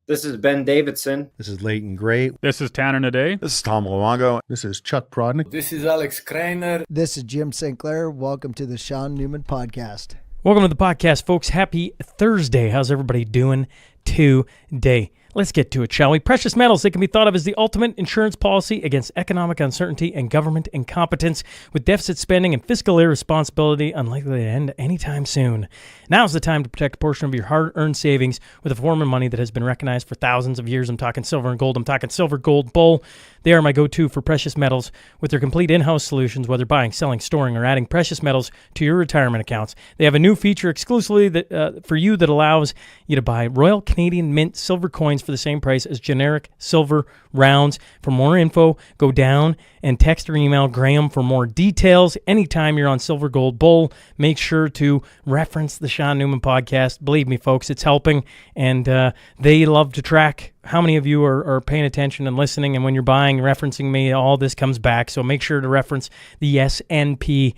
This is Ben Davidson. This is Leighton Gray. This is Tanner Naday. This is Tom Luongo. This is Chuck Prodnick. This is Alex Kreiner. This is Jim St. Clair. Welcome to the Shaun Newman Podcast. Welcome to the podcast, folks. Happy Thursday. How's everybody doing today? Let's get to it, shall we? Precious metals, they can be thought of as the ultimate insurance policy against economic uncertainty and government incompetence, with deficit spending and fiscal irresponsibility unlikely to end anytime soon. Now's the time to protect a portion of your hard-earned savings with a form of money that has been recognized for thousands of years. I'm talking silver and gold. I'm talking Silver Gold Bull. They are my go-to for precious metals with their complete in-house solutions, whether buying, selling, storing, or adding precious metals to your retirement accounts. They have a new feature exclusively for you that allows you to buy Royal Canadian Mint silver coins for the same price as generic silver rounds. For more info, go down and text or email Grahame for more details. Anytime you're on Silver Gold Bull, make sure to reference the Shaun Newman Podcast. Believe me, folks, it's helping, and they love to track how many of you are paying attention and listening, and when you're buying, referencing me, all this comes back, so make sure to reference the SNP.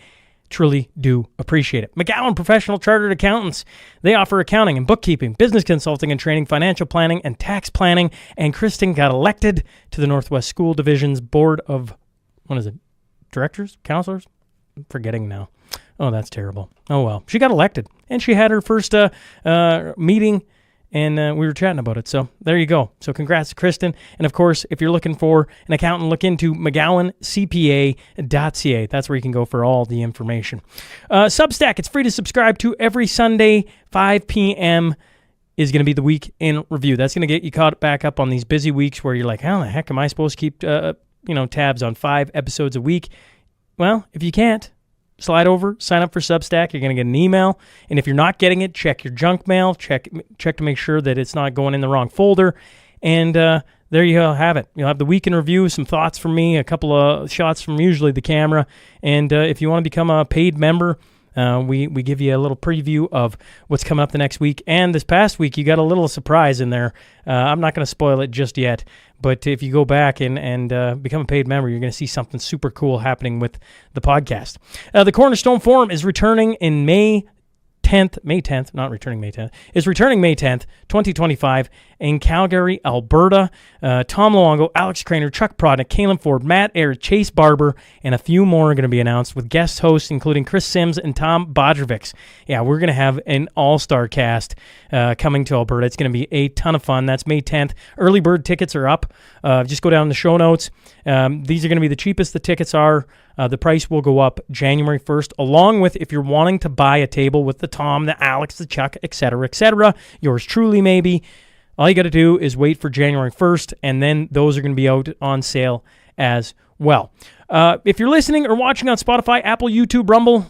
Truly do appreciate it. McGowan Professional Chartered Accountants. They offer accounting and bookkeeping, business consulting and training, financial planning, and tax planning. And Kristen got elected to the Northwest School Division's Board of, directors? Counselors? I'm forgetting now. Oh, that's terrible. Oh, well. She got elected, and she had her first meeting, and we were chatting about it. So there you go. So congrats to Kristen. And of course, if you're looking for an accountant, look into McGowanCPA.ca. That's where you can go for all the information. Substack, it's free to subscribe to every Sunday, 5 p.m. is going to be the week in review. That's going to get you caught back up on these busy weeks where you're like, how the heck am I supposed to keep tabs on 5 episodes a week? Well, if you can't, slide over, sign up for Substack. You're going to get an email. And if you're not getting it, check your junk mail. Check to make sure that it's not going in the wrong folder. And there you have it. You'll have the week in review, some thoughts from me, a couple of shots from usually the camera. And if you want to become a paid member, we give you a little preview of what's coming up the next week. And this past week, you got a little surprise in there. I'm not going to spoil it just yet. But if you go back and become a paid member, you're going to see something super cool happening with the podcast. The Cornerstone Forum is returning in May 10th, is returning May 10th, 2025 in Calgary, Alberta. Tom Luongo, Alex Kreiner, Chuck Prodnick, Caleb Ford, Matt Ayer, Chase Barber, and a few more are going to be announced with guest hosts including Chris Sims and Tom Bodrovics. Yeah, we're going to have an all-star cast coming to Alberta. It's going to be a ton of fun. That's May 10th. Early bird tickets are up. Just go down the show notes. These are going to be the cheapest the tickets are. The price will go up January 1st, along with if you're wanting to buy a table with the Tom, the Alex, the Chuck, etc., yours truly maybe. All you got to do is wait for January 1st, and then those are going to be out on sale as well. If you're listening or watching on Spotify, Apple, YouTube, Rumble,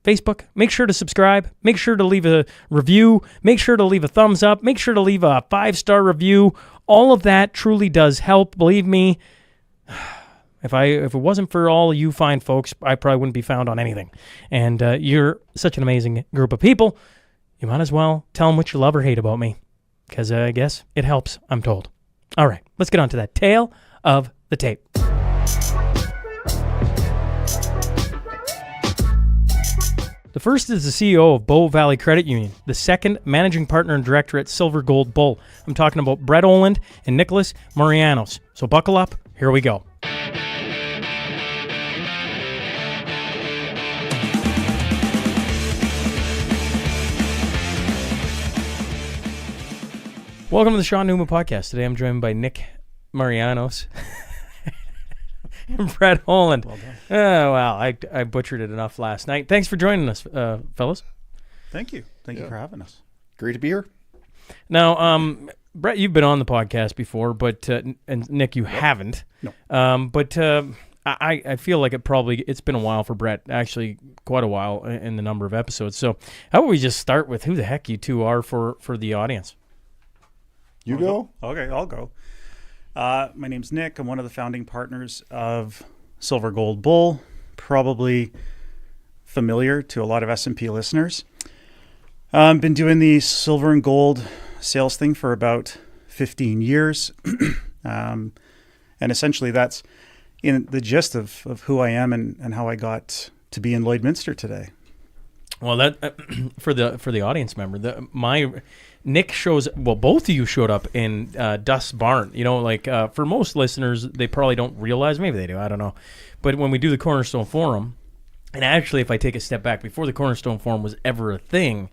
Facebook, make sure to subscribe. Make sure to leave a review. Make sure to leave a thumbs up. Make sure to leave a 5-star review. All of that truly does help. Believe me, if it wasn't for all you fine folks, I probably wouldn't be found on anything. And you're such an amazing group of people. You might as well tell them what you love or hate about me, because I guess it helps, I'm told. All right, let's get on to that tale of the tape. The first is the CEO of Bow Valley Credit Union, the second managing partner and director at Silver Gold Bull. I'm talking about Brett Oland and Nikolas Morianos. So buckle up, here we go. Welcome to the Shaun Newman Podcast. Today I'm joined by Nick Morianos and Brett Oland. Well done. Well, I butchered it enough last night. Thanks for joining us, fellas. Thank you. Thank you for having us. Great to be here. Now, Brett, you've been on the podcast before, but and Nick, you haven't. No. But I feel like it's been a while for Brett, actually quite a while in the number of episodes. So how about we just start with who the heck you two are for the audience? You go? Okay, I'll go. My name's Nick. I'm one of the founding partners of Silver Gold Bull, probably familiar to a lot of S&P listeners. Been doing the silver and gold sales thing for about 15 years. And essentially that's in the gist of who I am and how I got to be in Lloydminster today. Well, that for the audience member, Nick shows. Well, both of you showed up in Dust's barn. You know, like for most listeners, they probably don't realize. Maybe they do. I don't know. But when we do the Cornerstone Forum, and actually, if I take a step back, before the Cornerstone Forum was ever a thing,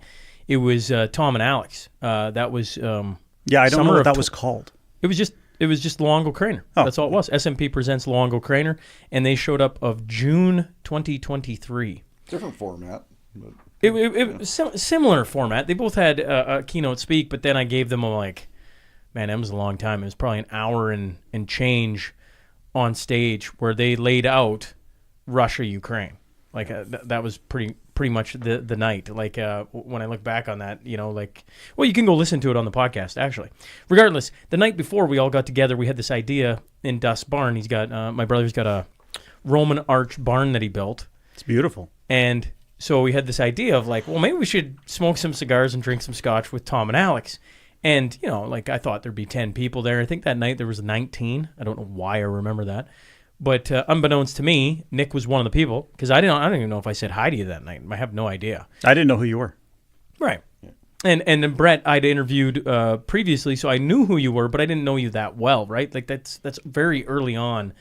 it was Tom and Alex. That was yeah. I don't know what that was called. It was just Luongo Craner. Oh. That's all it was. SMP presents Luongo Craner, and they showed up of June 2023. Different format. But, It was similar format. They both had a keynote speak, but then I gave them man, that was a long time. It was probably an hour and change on stage where they laid out Russia, Ukraine. Like that was pretty much the night. Like when I look back on that, you know, like, well, you can go listen to it on the podcast, actually. Regardless, the night before we all got together, we had this idea in Dust's barn. He's got, my brother's got a Roman arch barn that he built. It's beautiful. And so we had this idea of like, well, maybe we should smoke some cigars and drink some scotch with Tom and Alex. And, you know, like I thought there'd be 10 people there. I think that night there was 19. I don't know why I remember that. But unbeknownst to me, Nick was one of the people because I don't even know if I said hi to you that night. I have no idea. I didn't know who you were. Right. Yeah. And then Brett I'd interviewed previously, so I knew who you were, but I didn't know you that well, right? Like that's very early on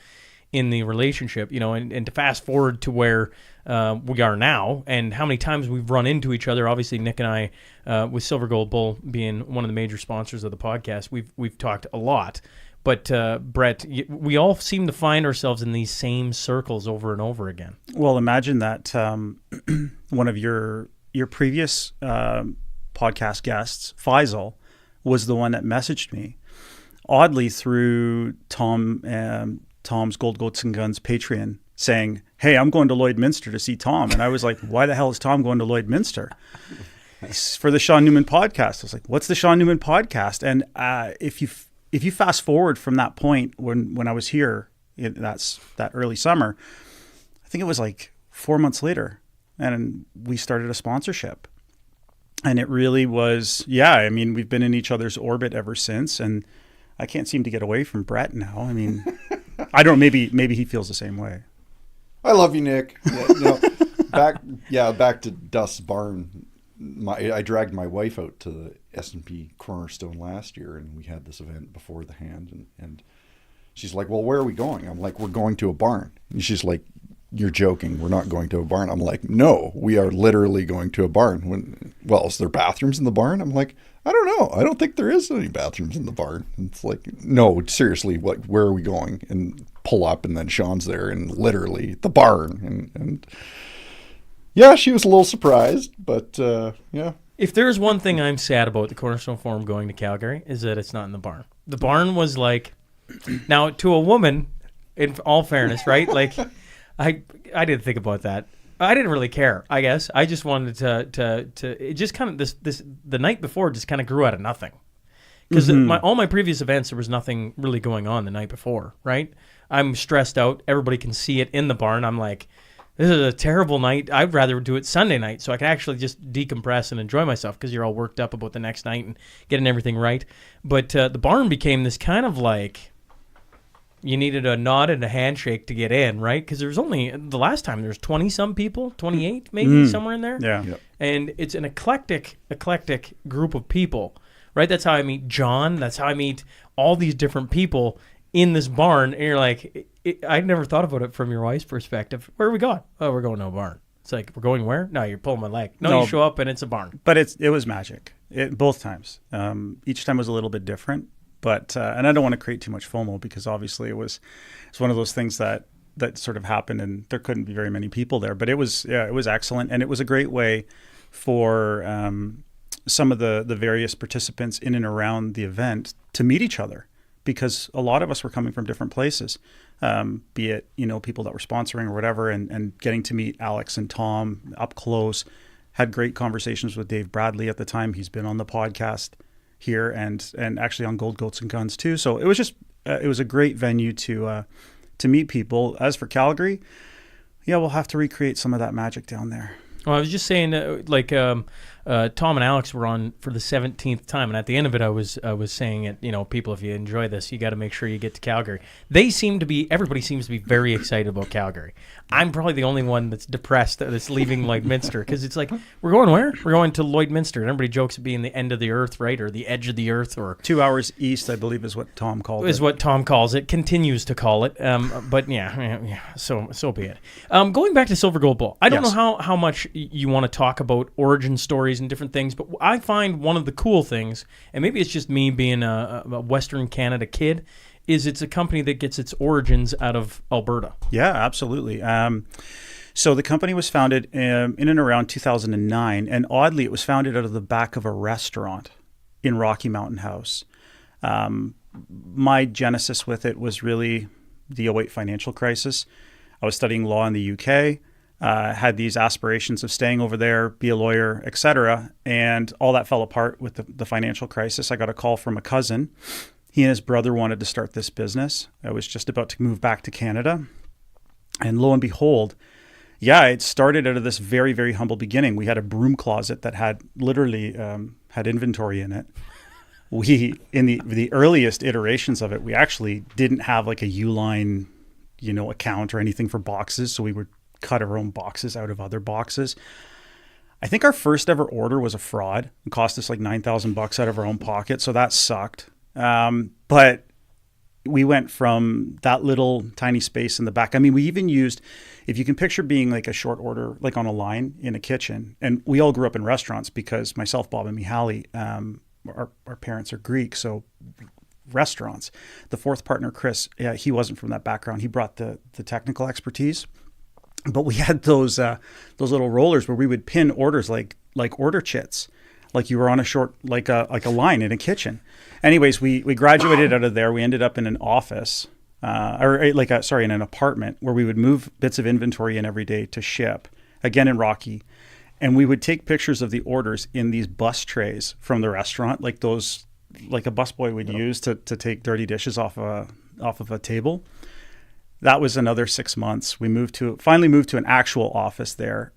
in the relationship, you know, and to fast forward to where we are now and how many times we've run into each other. Obviously, Nick and I, with Silver Gold Bull being one of the major sponsors of the podcast, we've talked a lot. But Brett, we all seem to find ourselves in these same circles over and over again. Well, imagine that one of your previous podcast guests, Faisal, was the one that messaged me, oddly through Tom's Gold Goats and Guns Patreon, saying, "Hey, I'm going to Lloydminster to see Tom." And I was like, "Why the hell is Tom going to Lloydminster?" For the Shaun Newman podcast. I was like, "What's the Shaun Newman podcast?" And if you fast forward from that point when I was here, that early summer, I think it was like 4 months later, and we started a sponsorship. And it really was, yeah, I mean, we've been in each other's orbit ever since, and I can't seem to get away from Brett now. I mean, I don't know, maybe he feels the same way. I love you, Nick. Back to Dust's barn. I dragged my wife out to the S&P Cornerstone last year, and we had this event before the hand, and she's like, "Well, where are we going?" I'm like, "We're going to a barn." And she's like, "You're joking. We're not going to a barn." I'm like, "No, we are literally going to a barn." Well, is there bathrooms in the barn? I'm like, "I don't know. I don't think there is any bathrooms in the barn." It's like, "No, seriously, where are we going?" And pull up, and then Shaun's there, and literally the barn, and yeah, she was a little surprised, but yeah. If there's one thing I'm sad about the Cornerstone Forum going to Calgary is that it's not in the barn. The barn was like, now to a woman, in all fairness, right? Like, I didn't think about that. I didn't really care, I guess. I just wanted to it just kind of the night before just kind of grew out of nothing. Because all my previous events, there was nothing really going on the night before, right? I'm stressed out. Everybody can see it in the barn. I'm like, this is a terrible night. I'd rather do it Sunday night so I can actually just decompress and enjoy myself because you're all worked up about the next night and getting everything right. But the barn became this kind of like you needed a nod and a handshake to get in, right? Because there was only, the last time there was 20-some people, 28 maybe, somewhere in there. Yeah. Yep. And it's an eclectic group of people, right? That's how I meet John. That's how I meet all these different people in this barn. And you're like, I never thought about it from your wife's perspective. Where are we going? Oh, we're going to a barn. It's like, we're going where? No, you're pulling my leg. No, you show up and it's a barn. But it was magic. Both times. Each time was a little bit different. But and I don't want to create too much FOMO because obviously it's one of those things that sort of happened and there couldn't be very many people there. But it was excellent, and it was a great way for some of the various participants in and around the event to meet each other, because a lot of us were coming from different places, be it, people that were sponsoring or whatever, and getting to meet Alex and Tom up close. Had great conversations with Dave Bradley at the time. He's been on the podcast here and actually on Gold Goats and Guns too. So it was just it was a great venue to meet people. As for Calgary, yeah, we'll have to recreate some of that magic down there. Well, I was just saying, Tom and Alex were on for the 17th time, and at the end of it, I was saying it. People, if you enjoy this, you got to make sure you get to Calgary. Everybody seems to be very excited about Calgary. I'm probably the only one that's depressed that's leaving Lloydminster, because it's like, we're going where? We're going to Lloydminster, and everybody jokes it being the end of the earth, right, or the edge of the earth, or 2 hours east, I believe, is what Tom called it. Is what Tom calls it. Continues to call it. But yeah. So be it. Going back to Silver Gold Bull, I don't know how much you want to talk about origin stories and different things, but I find one of the cool things, and maybe it's just me being a Western Canada kid, is it's a company that gets its origins out of Alberta. Yeah, absolutely. So the company was founded in and around 2009, and oddly, it was founded out of the back of a restaurant in Rocky Mountain House. My genesis with it was really the 2008 financial crisis. I was studying law in the UK, had these aspirations of staying over there, be a lawyer, etc. And all that fell apart with the financial crisis. I got a call from a cousin. He and his brother wanted to start this business. I was just about to move back to Canada. And lo and behold, it started out of this very, very humble beginning. We had a broom closet that had literally had inventory in it. We, in the earliest iterations of it, we actually didn't have like a Uline, account or anything for boxes. So we would cut our own boxes out of other boxes. I think our first ever order was a fraud. It cost us like $9,000 out of our own pocket. So that sucked. But we went from that little tiny space in the back. I mean, we even used, if you can picture being like a short order, like on a line in a kitchen, and we all grew up in restaurants because myself, Bob, and Mihaly, our parents are Greek. So restaurants. The fourth partner, Chris, he wasn't from that background. He brought the technical expertise, but we had those little rollers where we would pin orders like order chits, like you were on a short, like a line in a kitchen. Anyways, we graduated out of there. We ended up in an office, in an apartment where we would move bits of inventory in every day to ship, again in Rocky. And we would take pictures of the orders in these bus trays from the restaurant, like those, like a busboy would use to take dirty dishes off of a table. That was another 6 months. We finally moved to an actual office there.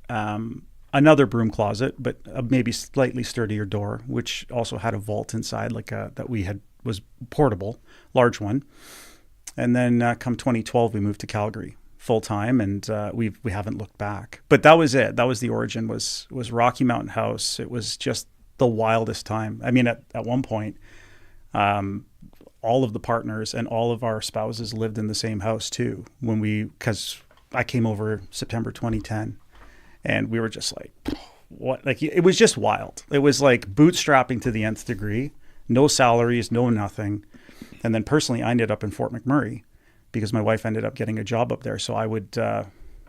Another broom closet, but a maybe slightly sturdier door, which also had a vault inside, was portable, large one. And then come 2012, we moved to Calgary full time, and we haven't looked back. But that was it. That was the origin. Was Rocky Mountain House. It was just the wildest time. I mean, at one point, all of the partners and all of our spouses lived in the same house too. Because I came over September 2010. And we were just like, what? Like, it was just wild. It was like bootstrapping to the nth degree, no salaries, no nothing. And then personally, I ended up in Fort McMurray because my wife ended up getting a job up there. So I would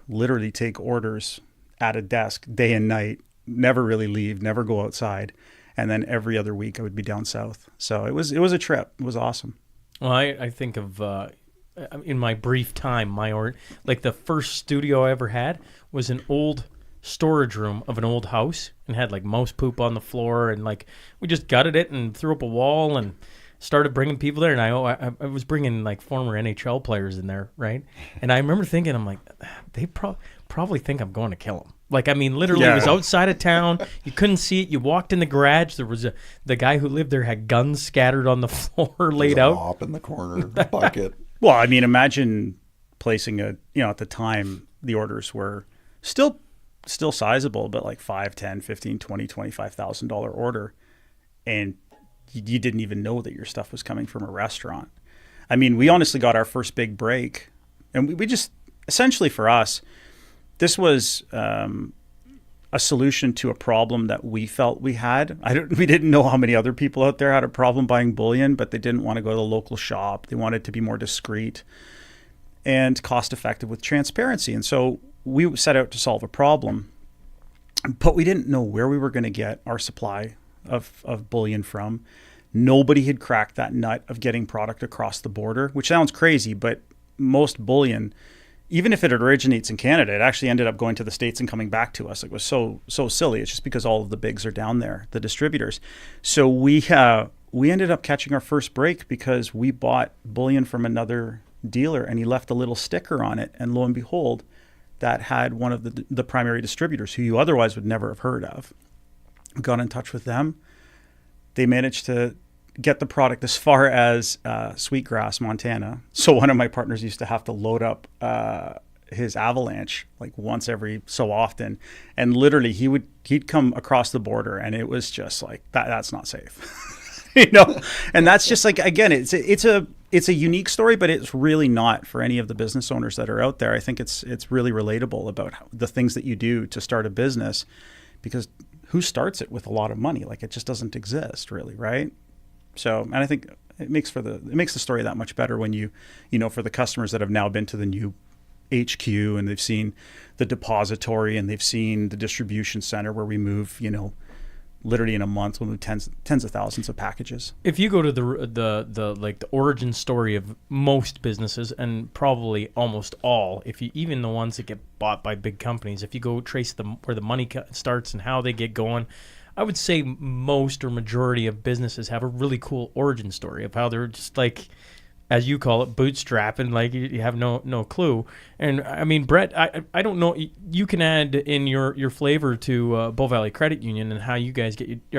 literally take orders at a desk day and night, never really leave, never go outside. And then every other week I would be down south. So it was a trip. It was awesome. Well, I think of in my brief time, the first studio I ever had was an old storage room of an old house and had like mouse poop on the floor, and like we just gutted it and threw up a wall and started bringing people there. And I was bringing like former NHL players in there, right? And I remember thinking, I'm like, they probably think I'm going to kill them. Like, I mean, literally, It was outside of town. You couldn't see it. You walked in the garage. There was the guy who lived there had guns scattered on the floor, laid out. A mop in the corner, bucket. Well, I mean, imagine placing at the time, the orders were still sizable, but like $5,000, $10,000, $15,000, $20,000, $25,000 order. And you didn't even know that your stuff was coming from a restaurant. I mean, we honestly got our first big break, and we just, essentially for us, this was a solution to a problem that we felt we had. We didn't know how many other people out there had a problem buying bullion, but they didn't want to go to the local shop. They wanted to be more discreet and cost effective with transparency. And so we set out to solve a problem, but we didn't know where we were going to get our supply of bullion from. Nobody had cracked that nut of getting product across the border, which sounds crazy, but most bullion, even if it originates in Canada, it actually ended up going to the States and coming back to us. It was so silly. It's just because all of the bigs are down there, the distributors. So we ended up catching our first break because we bought bullion from another dealer, and he left a little sticker on it, and lo and behold, that had one of the primary distributors who you otherwise would never have heard of. got in touch with them. They managed to get the product as far as Sweetgrass, Montana. So one of my partners used to have to load up his Avalanche like once every so often, and literally he'd come across the border, and it was just like that's not safe. And that's just like, again, it's a unique story, but it's really not for any of the business owners that are out there. I think it's really relatable about the things that you do to start a business, because who starts it with a lot of money? Like, it just doesn't exist really, right? So, and I think it makes the story that much better when you for the customers that have now been to the new HQ and they've seen the depository and they've seen the distribution center where we move, literally in a month we'll move tens of thousands of packages. If you go to the origin story of most businesses, and probably almost all, even the ones that get bought by big companies, if you go trace where the money starts and how they get going, I would say most or majority of businesses have a really cool origin story of how they're just like, as you call it, bootstrapping, like you have no clue. And I mean, Brett, I don't know, you can add in your flavor to Bow Valley Credit Union and how you guys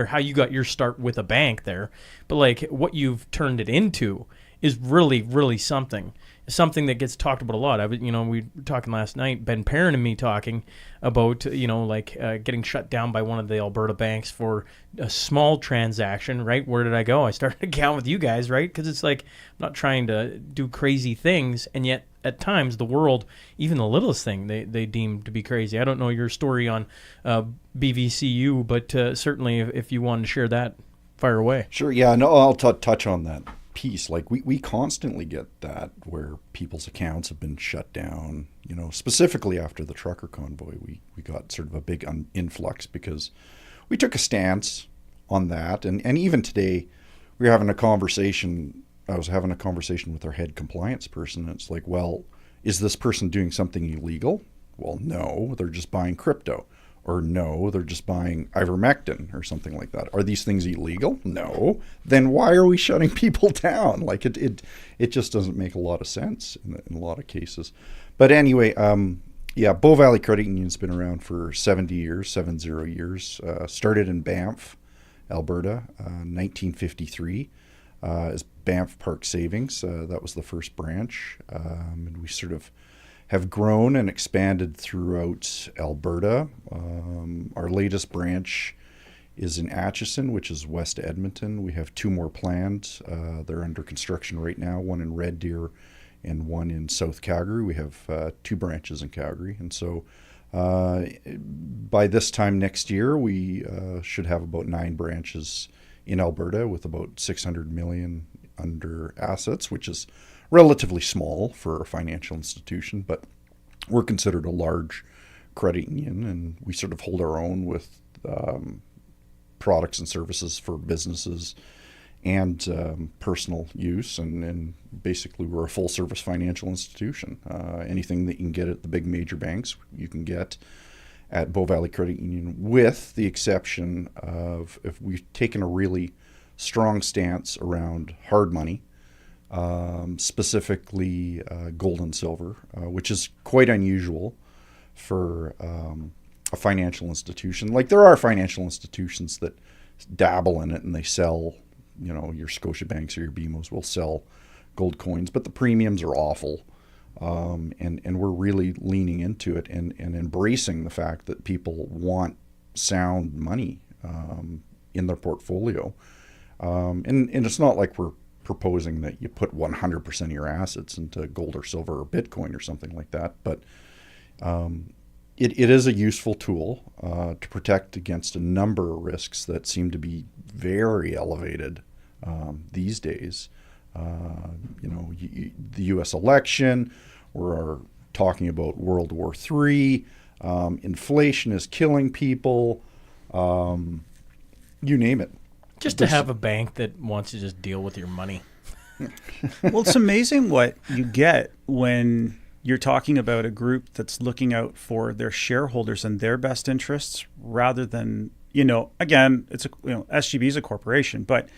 how you got your start with a bank there. But like what you've turned it into is really, really something that gets talked about a lot. We were talking last night, Ben Perrin and me talking about, getting shut down by one of the Alberta banks for a small transaction, right? Where did I go? I started an account with you guys, right? Because it's like, I'm not trying to do crazy things, and yet at times the world, even the littlest thing, they deem to be crazy. I don't know your story on BVCU, but certainly if you wanted to share that, fire away. Sure, yeah, no, I'll touch on that piece. Like we constantly get that where people's accounts have been shut down, specifically after the trucker convoy. We got sort of a big influx because we took a stance on that. And even today we were having a conversation. I was having a conversation with our head compliance person. And it's like, well, is this person doing something illegal? Well, no, they're just buying crypto. Or no, they're just buying ivermectin or something like that. Are these things illegal? No. Then why are we shutting people down? Like it just doesn't make a lot of sense in a lot of cases. But anyway, Bow Valley Credit Union's been around for 70 years. Started in Banff, Alberta, 1953 as Banff Park Savings. That was the first branch. And we sort of have grown and expanded throughout Alberta. Our latest branch is in Atchison, which is west Edmonton. We have two more planned. They're under construction right now, one in Red Deer and one in South Calgary. We have two branches in Calgary. And so by this time next year, we should have about 9 branches in Alberta with about $600 million under assets, which is relatively small for a financial institution, but we're considered a large credit union, and we sort of hold our own with products and services for businesses and personal use, and basically we're a full-service financial institution. Anything that you can get at the big major banks, you can get at Bow Valley Credit Union, with the exception of if we've taken a really strong stance around hard money, specifically gold and silver, which is quite unusual for a financial institution. Like, there are financial institutions that dabble in it and they sell, your Scotiabanks or your BMOs will sell gold coins, but the premiums are awful. And we're really leaning into it and embracing the fact that people want sound money in their portfolio. And it's not like we're proposing that you put 100% of your assets into gold or silver or Bitcoin or something like that. But it is a useful tool to protect against a number of risks that seem to be very elevated these days. The U.S. election, we're talking about World War III, inflation is killing people, you name it. Just to have a bank that wants to just deal with your money. Well, it's amazing what you get when you're talking about a group that's looking out for their shareholders and their best interests rather than, again, it's SGB is a corporation, but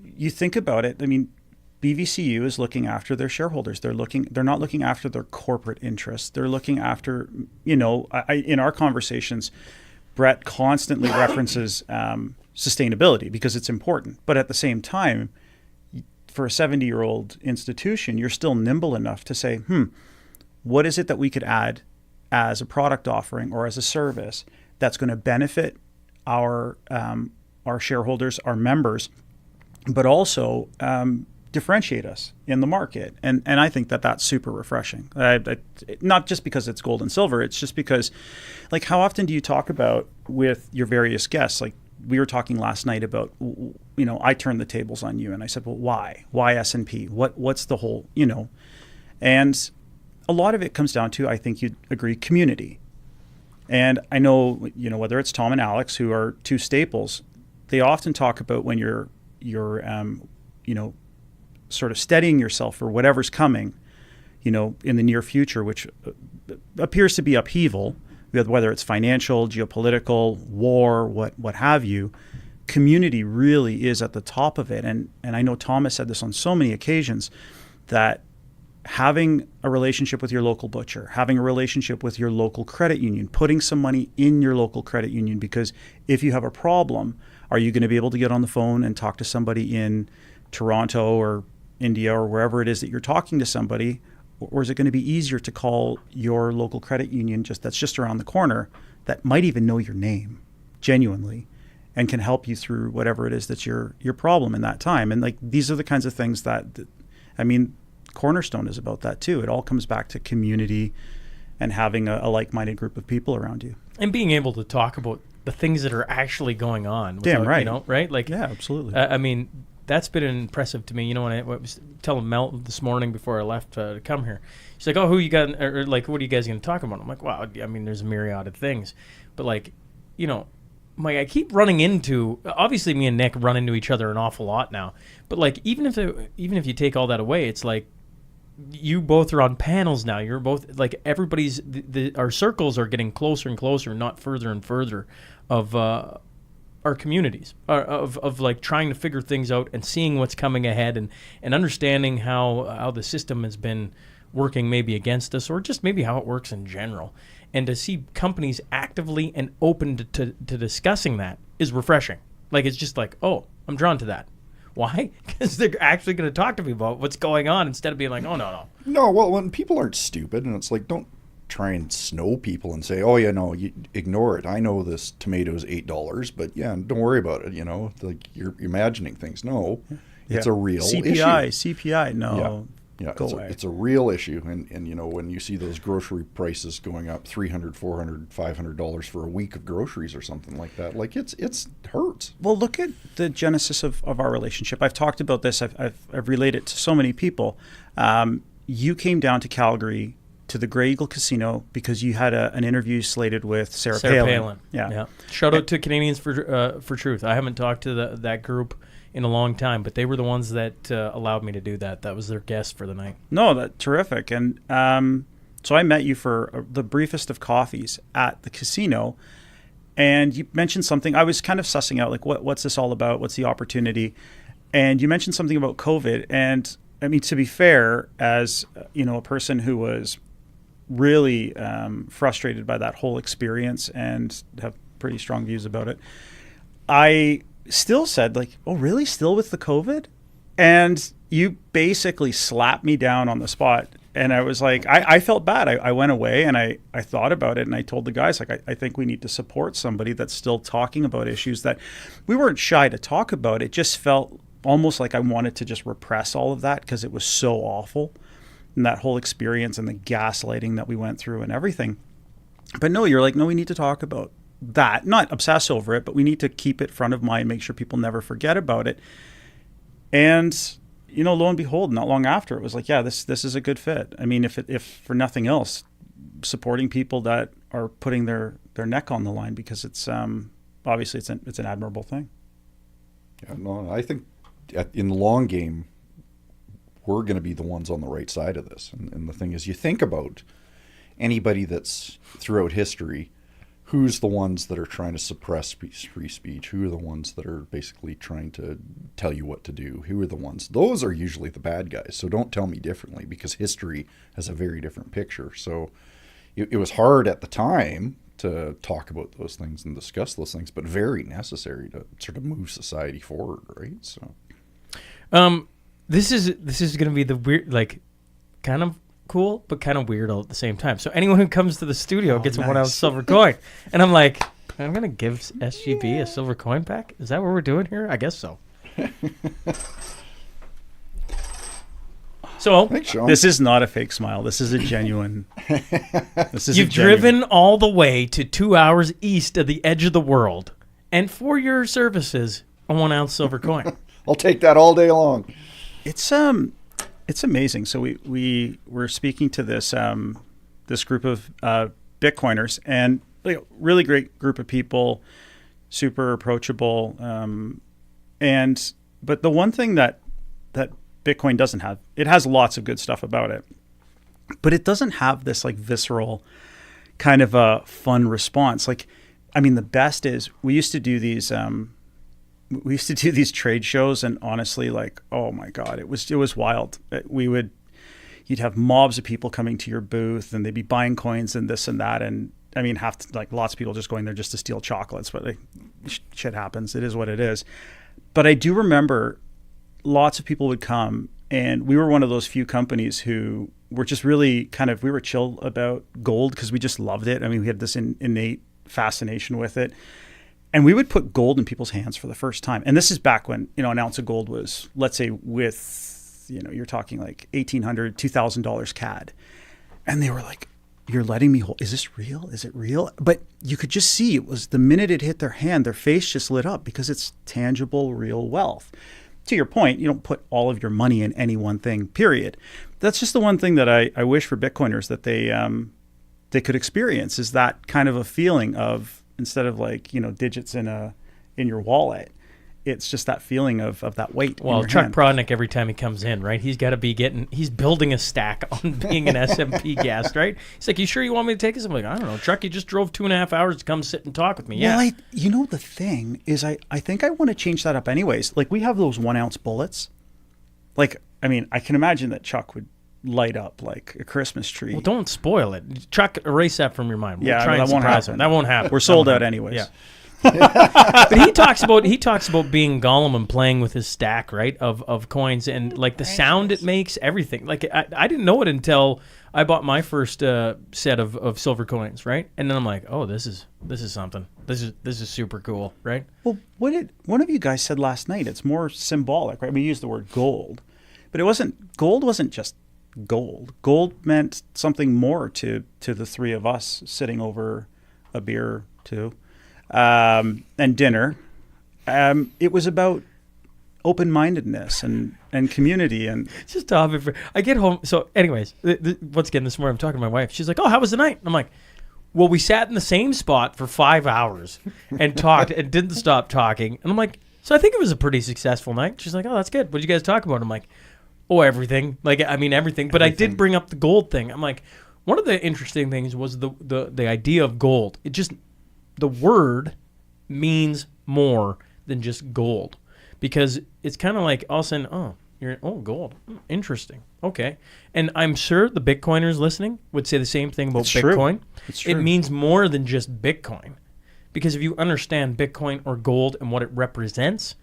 you think about it. I mean, BVCU is looking after their shareholders. They're not looking after their corporate interests. They're looking after, in our conversations, Brett constantly references sustainability because it's important. But at the same time, for a 70-year-old institution, you're still nimble enough to say, what is it that we could add as a product offering or as a service that's going to benefit our shareholders, our members, but also differentiate us in the market. And I think that that's super refreshing. Not just because it's gold and silver, it's just because, like, how often do you talk about with your various guests? Like, we were talking last night about, I turned the tables on you and I said, well, why? Why S&P? What's the whole, And a lot of it comes down to, I think you'd agree, community. And I know, whether it's Tom and Alex, who are two staples, they often talk about when you're sort of steadying yourself for whatever's coming, in the near future, which appears to be upheaval, whether it's financial, geopolitical, war, what have you. Community really is at the top of it. And I know Tom has said this on so many occasions, that having a relationship with your local butcher, having a relationship with your local credit union, putting some money in your local credit union, because if you have a problem, are you going to be able to get on the phone and talk to somebody in Toronto or India or wherever it is that you're talking to somebody? Or is it going to be easier to call your local credit union that's just around the corner, that might even know your name genuinely and can help you through whatever it is that's your problem in that time? And like, these are the kinds of things that Cornerstone is about that too. It all comes back to community and having a like-minded group of people around you. And being able to talk about the things that are actually going on. Damn right. Right? Like, yeah, absolutely. That's been impressive to me. When I was telling Mel this morning before I left to come here, she's like, "Oh, who you got? Or like, what are you guys going to talk about?" I'm like, "Wow, there's a myriad of things, but like, I keep running into. Obviously, me and Nick run into each other an awful lot now. But like, even if you take all that away, it's like, you both are on panels now. You're both like, everybody's our circles are getting closer and closer, not further and further, of our communities, of like trying to figure things out and seeing what's coming ahead and understanding how the system has been working maybe against us, or just maybe how it works in general. And to see companies actively and open to discussing that is refreshing. Like, it's just like, oh, I'm drawn to that. Why? Because they're actually going to talk to me about what's going on, instead of being like, oh, no. No, well, when people aren't stupid, and it's like, don't try and snow people and say, oh, you ignore it. I know this tomato is $8, but yeah, don't worry about it. Like, you're imagining things. No, it's a real CPI, no. Yeah, go away. It's a real issue. And when you see those grocery prices going up $300, $400, $500 for a week of groceries or something like that, like, it's hurts. Well, look at the genesis of our relationship. I've talked about this. I've relayed it to so many people. You came down to Calgary to the Grey Eagle Casino because you had an interview slated with Sarah Palin. Yeah. Shout out to Canadians for Truth. I haven't talked to that group in a long time, but they were the ones that allowed me to do that. That was their guest for the night. No, that's terrific. And so I met you for the briefest of coffees at the casino, and you mentioned something. I was kind of sussing out, like, what's this all about? What's the opportunity? And you mentioned something about COVID. And I mean, to be fair, as a person who was really frustrated by that whole experience and have pretty strong views about it, I still said, like, oh, really? Still with the COVID? And you basically slapped me down on the spot. And I was like, I felt bad. I went away and I thought about it, and I told the guys, like, I think we need to support somebody that's still talking about issues that we weren't shy to talk about. It just felt almost like I wanted to just repress all of that because it was so awful. And that whole experience and the gaslighting that we went through and everything. But no, you're like, no, we need to talk about that. Not obsess over it, but we need to keep it front of mind, make sure people never forget about it. And, lo and behold, not long after, it was like, yeah, this is a good fit. I mean, if for nothing else, supporting people that are putting their neck on the line, because it's obviously it's an admirable thing. Yeah, no, I think in the long game, we're going to be the ones on the right side of this. And the thing is, you think about anybody that's throughout history, who's the ones that are trying to suppress free speech? Who are the ones that are basically trying to tell you what to do? Who are the ones? Those are usually the bad guys. So don't tell me differently, because history has a very different picture. So it was hard at the time to talk about those things and discuss those things, but very necessary to sort of move society forward, right? So, this is going to be the weird, like, kind of cool, but kind of weird all at the same time. So anyone who comes to the studio gets a 1 ounce silver coin, and I'm like, I'm going to give SGB a silver coin back. Is that what we're doing here? I guess so. So thanks, Shaun. This is not a fake smile. This is a genuine. You've driven all the way to 2 hours east of the edge of the world, and for your services, a 1 ounce silver coin. I'll take that all day long. It's amazing. So we were speaking to this this group of Bitcoiners, and really great group of people, super approachable. But the one thing that Bitcoin doesn't have, it has lots of good stuff about it, but it doesn't have this like visceral kind of a fun response. Like, I mean, the best is we used to do these trade shows, and honestly, like, oh my God, it was wild. You'd have mobs of people coming to your booth, and they'd be buying coins and this and that. And I mean, lots of people just going there just to steal chocolates, but shit happens. It is what it is. But I do remember lots of people would come, and we were one of those few companies who were just really we were chill about gold because we just loved it. I mean, we had this innate fascination with it. And we would put gold in people's hands for the first time. And this is back when, an ounce of gold was, let's say with, you're talking like $1,800, $2,000 CAD. And they were like, you're letting me hold, is this real? Is it real? But you could just see it was the minute it hit their hand, their face just lit up because it's tangible, real wealth. To your point, you don't put all of your money in any one thing, period. That's just the one thing that I wish for Bitcoiners that they could experience, is that kind of a feeling of, instead of digits in your wallet, it's just that feeling of that weight. Well, Chuck Prodnick, every time he comes in, right, he's got to be he's building a stack on being an SMP guest, right? He's like, you sure you want me to take this? I'm like, I don't know, Chuck, you just drove 2.5 hours to come sit and talk with me. Yeah. Well, the thing is, I think I want to change that up anyways. Like, we have those 1 ounce bullets. Like, I mean, I can imagine that Chuck would light up like a Christmas tree. Well, don't spoil it. Chuck, erase that from your mind. We'll try that won't happen. That won't happen. We're sold out anyways. Yeah. But he talks about being Gollum and playing with his stack, right, of coins, and like the sound it makes, everything. Like, I didn't know it until I bought my first set of silver coins, right? And then I'm like, oh, this is something. This is super cool, right? Well, one of you guys said last night, it's more symbolic, right? We used the word gold, but gold wasn't just gold. Gold meant something more to the three of us sitting over a beer too, and dinner. It was about open-mindedness and community, and just topic for. I get home. So, anyways, once again this morning I'm talking to my wife. She's like, "Oh, how was the night?" I'm like, "Well, we sat in the same spot for 5 hours and talked and didn't stop talking." And I'm like, "So I think it was a pretty successul night." She's like, "Oh, that's good. What did you guys talk about?" I'm like, "Oh, everything. Like, I mean, everything." But I did bring up the gold thing. I'm like, one of the interesting things was the idea of gold. It just, the word means more than just gold, because it's kind of like all of a sudden, gold, interesting, okay. And I'm sure the Bitcoiners listening would say the same thing about Bitcoin. It's true. It means more than just Bitcoin, because if you understand Bitcoin or gold and what it represents,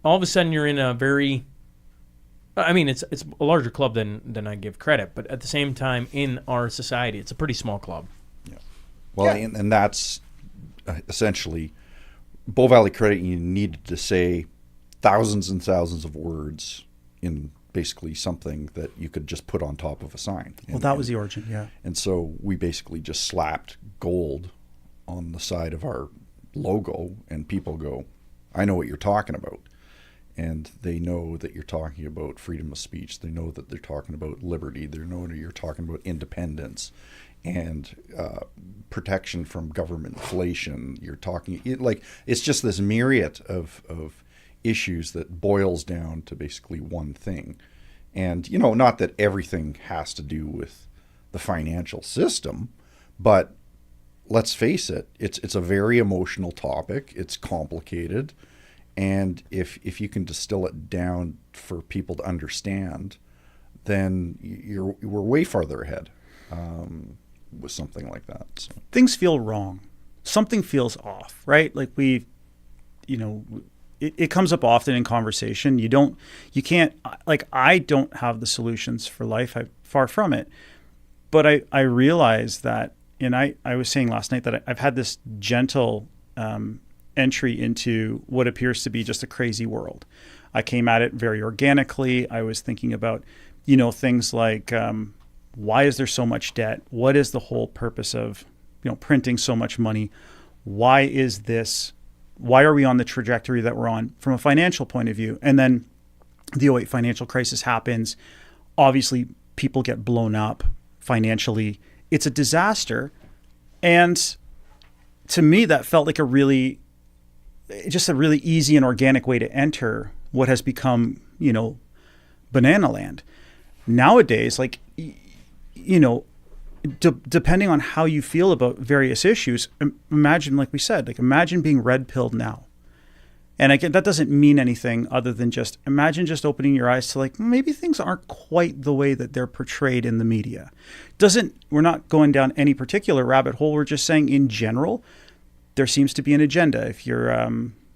all of a sudden you're in a very, I mean, it's a larger club than I give credit, but at the same time, in our society, it's a pretty small club. Yeah. Well, yeah. And that's essentially, Bow Valley Credit Union needed to say thousands and thousands of words in basically something that you could just put on top of a sign. Well, that was the origin, yeah. And so we basically just slapped gold on the side of our logo, and people go, I know what you're talking about. And they know that you're talking about freedom of speech. They know that they're talking about liberty. They know that you're talking about independence and protection from government inflation. You're talking, it's just this myriad of issues that boils down to basically one thing. And, not that everything has to do with the financial system, but let's face it, it's a very emotional topic. It's complicated. And if you can distill it down for people to understand, then we're way farther ahead with something like that. So. Things feel wrong something feels off, right? Like it comes up often in conversation. You can't, like, I don't have the solutions for life. Far from it. But I realize that, and I was saying last night that I've had this gentle entry into what appears to be just a crazy world. I came at it very organically. I was thinking about, things like, why is there so much debt? What is the whole purpose of, printing so much money? Why are we on the trajectory that we're on from a financial point of view? And then the 2008 financial crisis happens. Obviously, people get blown up financially. It's a disaster. And to me, that felt like a really easy and organic way to enter what has become, banana land. Nowadays, like, depending on how you feel about various issues, imagine, like we said, imagine being red-pilled now. And again, that doesn't mean anything other than imagine opening your eyes to, like, maybe things aren't quite the way that they're portrayed in the media. We're not going down any particular rabbit hole. We're just saying in general, there seems to be an agenda. If you're,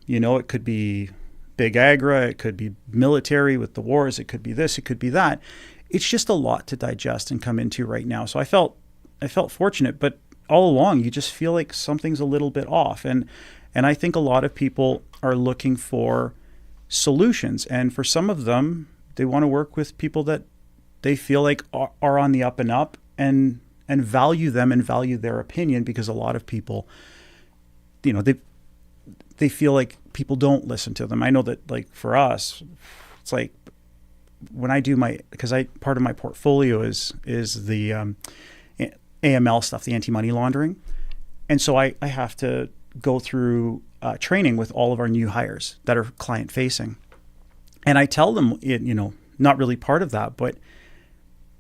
it could be big agra, it could be military with the wars, it could be this, it could be that. It's just a lot to digest and come into right now. So I felt fortunate, but all along you just feel like something's a little bit off. And I think a lot of people are looking for solutions. And for some of them, they want to work with people that they feel like are on the up and up and value them and value their opinion, because a lot of people, they feel like people don't listen to them. I know that, like, for us, it's like when I do part of my portfolio is the AML stuff, the anti-money laundering. And so I have to go through training with all of our new hires that are client facing. And I tell them, not really part of that, but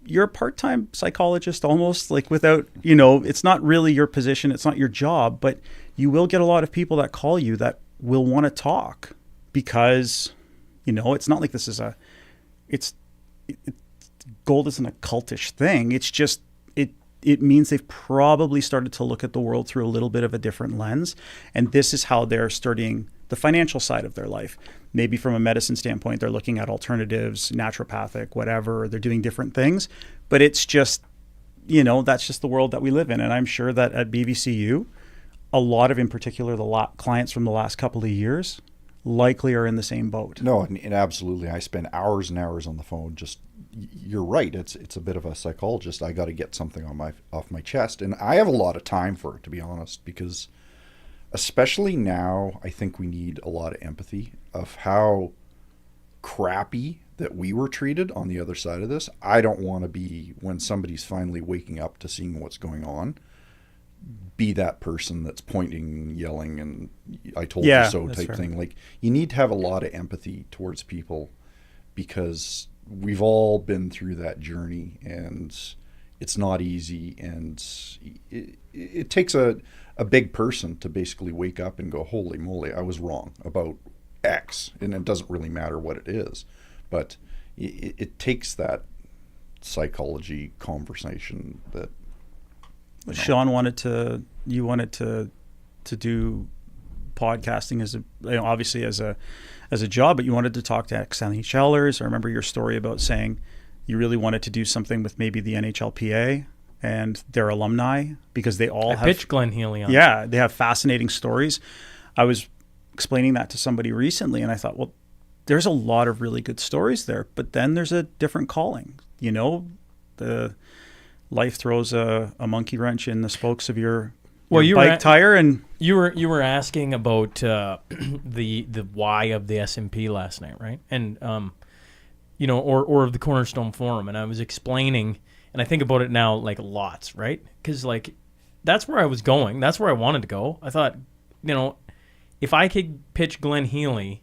you're a part-time psychologist almost, like, without, it's not really your position. It's not your job, but you will get a lot of people that call you that will want to talk because, it's not like this is gold isn't a cultish thing. It's just, it means they've probably started to look at the world through a little bit of a different lens. And this is how they're studying the financial side of their life. Maybe from a medicine standpoint, they're looking at alternatives, naturopathic, whatever, they're doing different things. But it's just, that's just the world that we live in. And I'm sure that at BVCU, a lot of, in particular, the clients from the last couple of years likely are in the same boat. No, and absolutely. I spend hours and hours on the phone. Just, you're right. It's a bit of a psychologist. I got to get something off my chest. And I have a lot of time for it, to be honest, because especially now, I think we need a lot of empathy of how crappy that we were treated on the other side of this. I don't want to be, when somebody's finally waking up to seeing what's going on, be that person that's pointing, yelling, and I told you so type fair. Thing. Like, you need to have a lot of empathy towards people because we've all been through that journey and it's not easy. And it takes a big person to basically wake up and go, holy moly, I was wrong about X. And it doesn't really matter what it is, but it takes that psychology conversation that, Shaun wanted to do podcasting as obviously as a job, but you wanted to talk to ex-NHLers. I remember your story about saying you really wanted to do something with maybe the NHLPA and their alumni because they all have pitched Glenn Healy on. Yeah, they have fascinating stories. I was explaining that to somebody recently, and I thought, well, there's a lot of really good stories there, but then there's a different calling. The life throws a monkey wrench in the spokes of your bike tire, and you were asking about the why of the S&P last night, right? And or of the Cornerstone Forum, and I was explaining, and I think about it now like lots, right? Because like that's where I was going, that's where I wanted to go. I thought, if I could pitch Glenn Healy,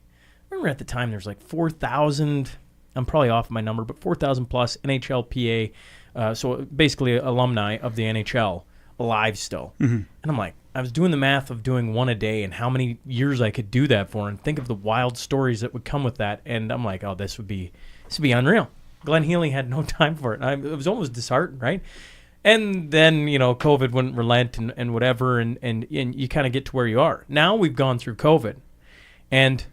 I remember at the time there's like 4,000. I'm probably off my number, but 4,000 plus NHLPA. So basically alumni of the NHL alive still. Mm-hmm. And I'm like, I was doing the math of doing one a day and how many years I could do that for and think of the wild stories that would come with that. And I'm like, oh, this would be unreal. Glenn Healy had no time for it. It was almost disheartened, right? And then, COVID wouldn't relent and whatever, and you kind of get to where you are. Now we've gone through COVID. And,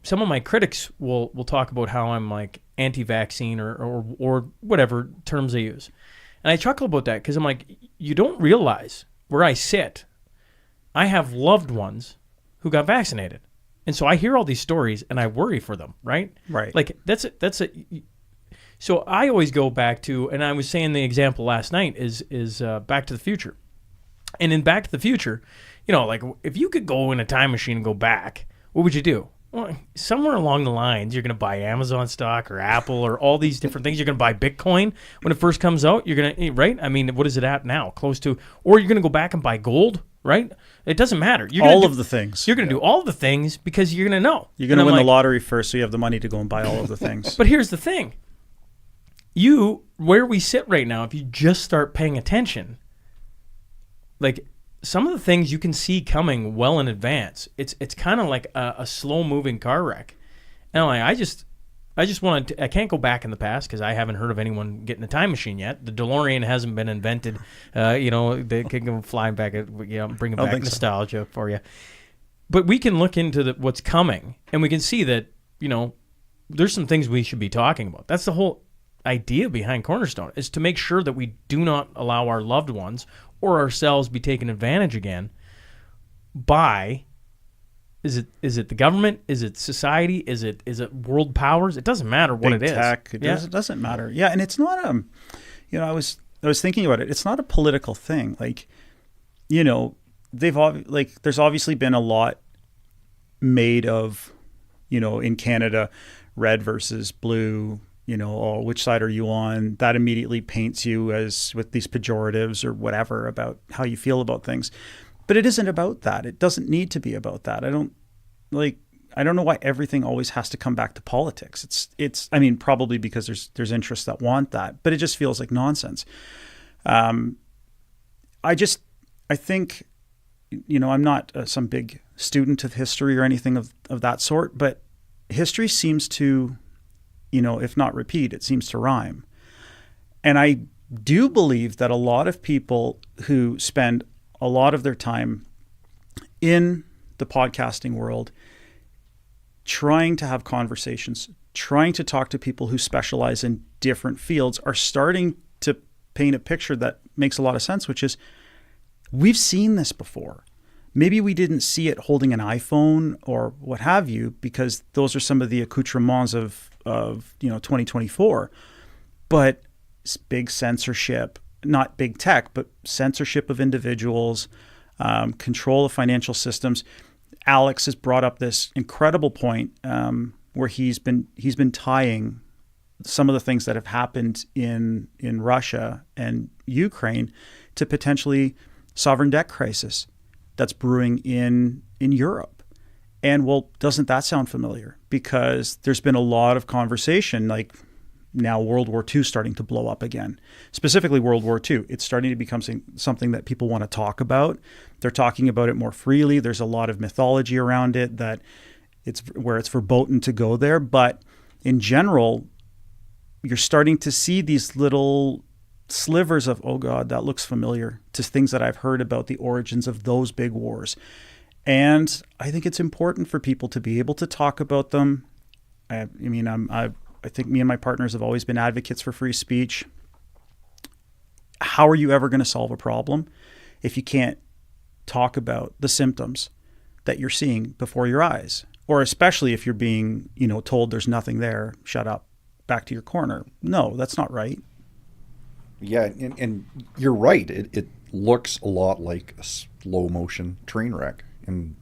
some of my critics will talk about how I'm like anti-vaccine or whatever terms they use. And I chuckle about that because I'm like, you don't realize where I sit. I have loved ones who got vaccinated. And so I hear all these stories and I worry for them, right? Right. Like so I always go back to, and I was saying the example last night is Back to the Future. And in Back to the Future, like if you could go in a time machine and go back, what would you do? Well, somewhere along the lines, you're going to buy Amazon stock or Apple or all these different things. You're going to buy Bitcoin when it first comes out. You're going to, right? I mean, what is it at now? Close to, or you're going to go back and buy gold, right? It doesn't matter. You're all of the things. You're going to do all of the things because you're going to know. You're going to win the lottery first, so you have the money to go and buy all of the things. But here's the thing. Where we sit right now, if you just start paying attention, like some of the things you can see coming well in advance. It's kind of like a slow moving car wreck. And I just wanted to, I can't go back in the past because I haven't heard of anyone getting a time machine yet. The DeLorean hasn't been invented. They can go flying back, bringing back nostalgia for you. But we can look into what's coming, and we can see that there's some things we should be talking about. That's the whole idea behind Cornerstone, is to make sure that we do not allow our loved ones or ourselves be taken advantage again by, is it the government? Is it society? Is it world powers? It doesn't matter what Big it is. Tech. It doesn't matter. Yeah, and it's not I was thinking about it. It's not a political thing. Like, there's obviously been a lot made of, in Canada, red versus blue. Or which side are you on? That immediately paints you as with these pejoratives or whatever about how you feel about things. But it isn't about that. It doesn't need to be about that. I don't know why everything always has to come back to politics. It's probably because there's interests that want that, but it just feels like nonsense. I think, I'm not some big student of history or anything of that sort, but history seems to, if not repeat, it seems to rhyme. And I do believe that a lot of people who spend a lot of their time in the podcasting world trying to have conversations, trying to talk to people who specialize in different fields are starting to paint a picture that makes a lot of sense, which is we've seen this before. Maybe we didn't see it holding an iPhone or what have you, because those are some of the accoutrements of 2024. But it's big censorship, not big tech, but censorship of individuals, control of financial systems. Alex has brought up this incredible point where he's been tying some of the things that have happened in Russia and Ukraine to potentially sovereign debt crisis that's brewing in Europe. And well, doesn't that sound familiar? Because there's been a lot of conversation, like now World War II starting to blow up again. Specifically World War II. It's starting to become something that people want to talk about. They're talking about it more freely. There's a lot of mythology around it that it's verboten to go there. But in general, you're starting to see these little slivers of, oh God, that looks familiar, to things that I've heard about the origins of those big wars. And I think it's important for people to be able to talk about them. I think me and my partners have always been advocates for free speech. How are you ever going to solve a problem if you can't talk about the symptoms that you're seeing before your eyes? Or especially if you're being, told there's nothing there, shut up, back to your corner. No, that's not right. Yeah, and you're right. It looks a lot like a slow motion train wreck. And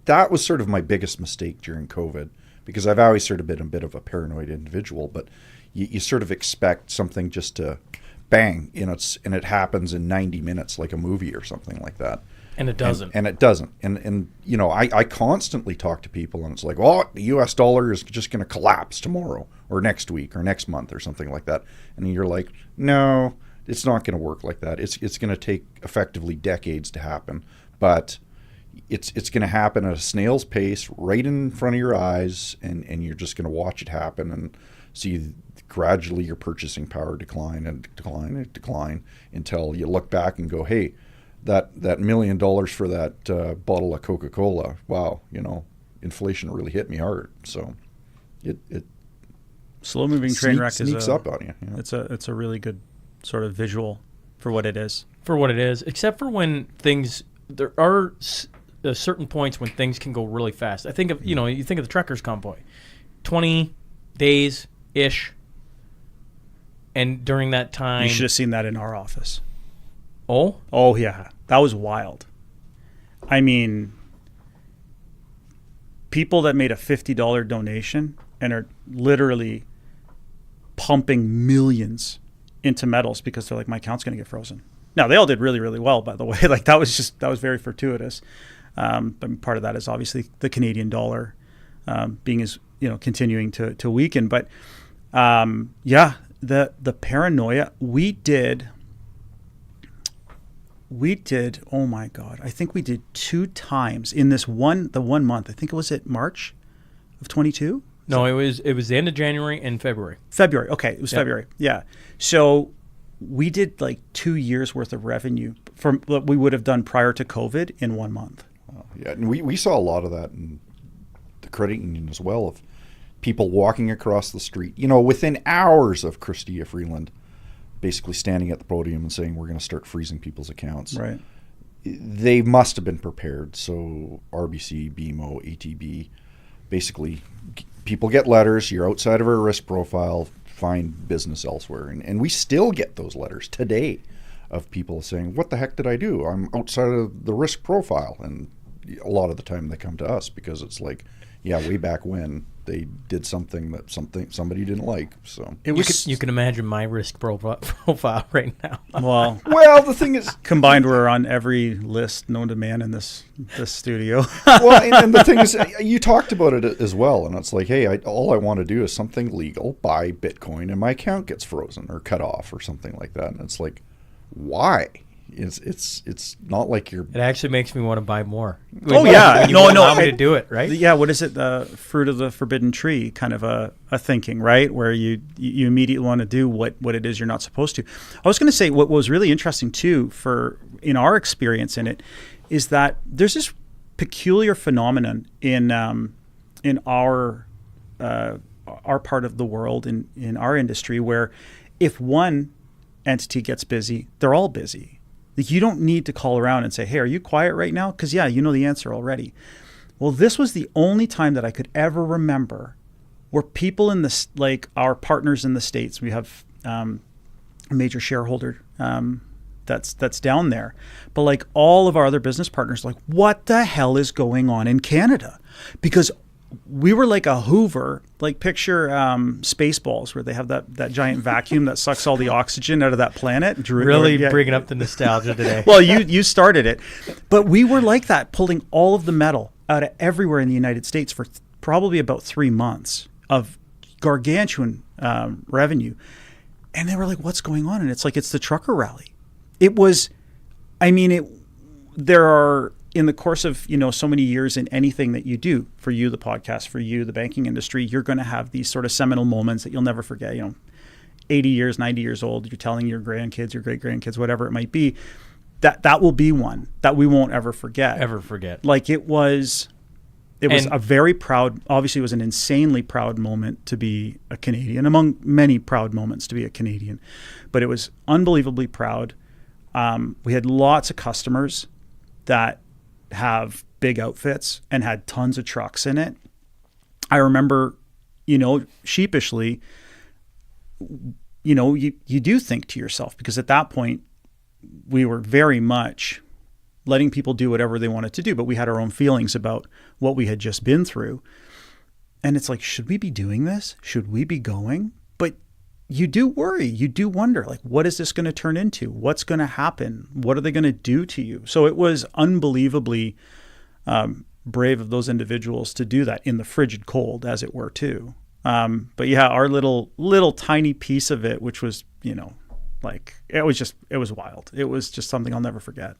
that was sort of my biggest mistake during COVID, because I've always sort of been a bit of a paranoid individual, but you sort of expect something just to bang, and it happens in 90 minutes like a movie or something like that. And it doesn't. And it doesn't. And I constantly talk to people, and it's like, oh, the US dollar is just going to collapse tomorrow or next week or next month or something like that. And you're like, no, it's not going to work like that. It's going to take effectively decades to happen. But, it's going to happen at a snail's pace right in front of your eyes, and you're just going to watch it happen and see gradually your purchasing power decline and decline and decline until you look back and go, hey, that $1 million for that bottle of Coca-Cola, wow, inflation really hit me hard. So it slow moving train wreck sneaks up on you. It's a really good sort of visual for what it is. For what it is, except for when there are certain points when things can go really fast. I think of, you think of the truckers' convoy, 20 days ish, and during that time, You should have seen that in our office. Oh, Yeah, that was wild. I mean, people that made a $50 donation and are literally pumping millions into metals because they're like, my account's going to get frozen. Now, they all did really, really well, by the way. Like, that was very fortuitous. But part of that is obviously the Canadian dollar being continuing to weaken. But the paranoia, we did, oh my God, I think we did 2 times in the 1 month. I think it was at March of 22. No, it was the end of January and February. February. Okay. It was February. Yeah. So we did like 2 years worth of revenue from what we would have done prior to COVID in 1 month. Yeah. And we saw a lot of that in the credit union as well, of people walking across the street, within hours of Chrystia Freeland basically standing at the podium and saying, we're going to start freezing people's accounts. Right. They must have been prepared. So RBC, BMO, ATB, basically people get letters, you're outside of our risk profile, find business elsewhere. And we still get those letters today of people saying, what the heck did I do? I'm outside of the risk profile. And a lot of the time they come to us because it's like, yeah, way back when they did something that somebody didn't like. So you can imagine my risk profile right now. Well, the thing is, combined, we're on every list known to man in this studio. Well, and the thing is, you talked about it as well, and it's like, hey, all I want to do is something legal, buy Bitcoin, and my account gets frozen or cut off or something like that. And it's like, why? It's not like you're. It actually makes me want to buy more. Oh yeah, no, allow me to do it, right? Yeah, what is it? The fruit of the forbidden tree, kind of a thinking, right? Where you immediately want to do what it is you're not supposed to. I was going to say what was really interesting too, in our experience in it, is that there's this peculiar phenomenon in our part of the world, in our industry, where if one entity gets busy, they're all busy. You don't need to call around and say, hey, are you quiet right now? Because, yeah, you know the answer already. Well, this was the only time that I could ever remember where people in this, like our partners in the States, we have a major shareholder that's down there. But like all of our other business partners, like, what the hell is going on in Canada? Because we were like a Hoover, like picture Spaceballs, where they have that giant vacuum that sucks all the oxygen out of that planet. Really bringing up the nostalgia today. Well, you started it. But we were like that, pulling all of the metal out of everywhere in the United States for probably about 3 months of gargantuan revenue. And they were like, what's going on? And it's like, it's the trucker rally. It was, there are, in the course of, so many years in anything that you do, for you, the podcast, for you, the banking industry, you're going to have these sort of seminal moments that you'll never forget. 80 years, 90 years old, you're telling your grandkids, your great-grandkids, whatever it might be, that will be one that we won't ever forget. Like it was a very proud, obviously it was an insanely proud moment to be a Canadian, among many proud moments to be a Canadian, but it was unbelievably proud. We had lots of customers that have big outfits and had tons of trucks in it. I remember, sheepishly, you do think to yourself, because at that point we were very much letting people do whatever they wanted to do, but we had our own feelings about what we had just been through. And it's like, should we be doing this? Should we be going? But you do worry, you do wonder, like, what is this going to turn into? What's going to happen? What are they going to do to you? So it was unbelievably brave of those individuals to do that in the frigid cold, as it were, too. But yeah, our little tiny piece of it, which was, it was wild. It was just something I'll never forget.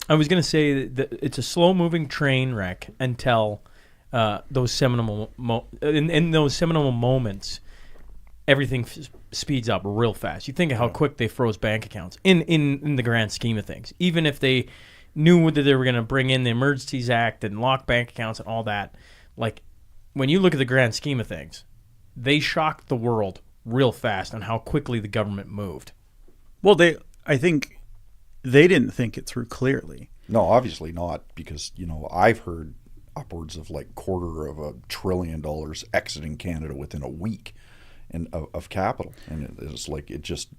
I was going to say that it's a slow-moving train wreck until those seminal in those seminal moments, everything speeds up real fast. You think of how quick they froze bank accounts in the grand scheme of things. Even if they knew that they were going to bring in the Emergencies Act and lock bank accounts and all that, like when you look at the grand scheme of things, they shocked the world real fast on how quickly the government moved. Well, I think they didn't think it through clearly. No, obviously not, because, I've heard upwards of like $250 billion exiting Canada within a week of capital. And it's like it just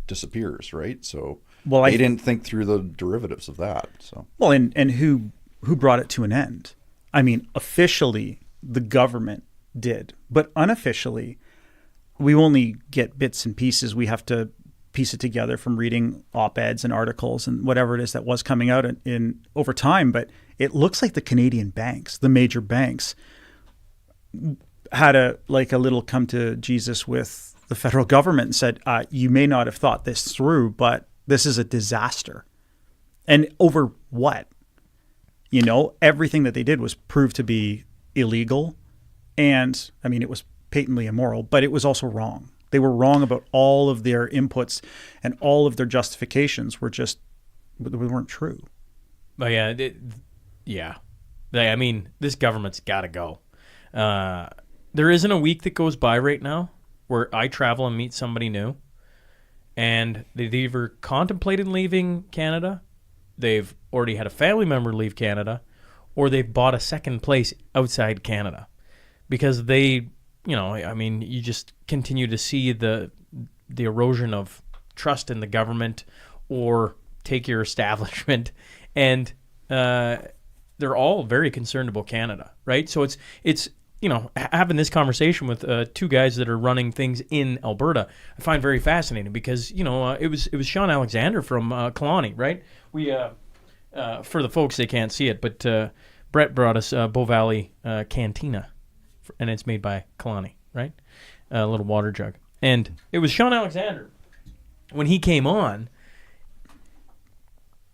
disappears, right? So they didn't think through the derivatives of that. So and who brought it to an end? I mean, officially, the government did, but unofficially, we only get bits and pieces. We have to piece it together from reading op-eds and articles and whatever it is that was coming out in over time. But it looks like the Canadian banks, the major banks, had a little come to Jesus with the federal government and said, you may not have thought this through, but this is a disaster. And over what? Everything that they did was proved to be illegal. And I mean, it was patently immoral, but it was also wrong. They were wrong about all of their inputs, and all of their justifications weren't true. But I mean, this government's got to go. There isn't a week that goes by right now where I travel and meet somebody new, and they've either contemplated leaving Canada, they've already had a family member leave Canada, or they've bought a second place outside Canada because they, you just continue to see the erosion of trust in the government or take your establishment, and they're all very concerned about Canada, right? So it's having this conversation with two guys that are running things in Alberta, I find very fascinating because it was Shaun Alexander from Kalani, right? We for the folks they can't see it, but Brett brought us Bow Valley Cantina, and it's made by Kalani, right? A little water jug, and it was Shaun Alexander when he came on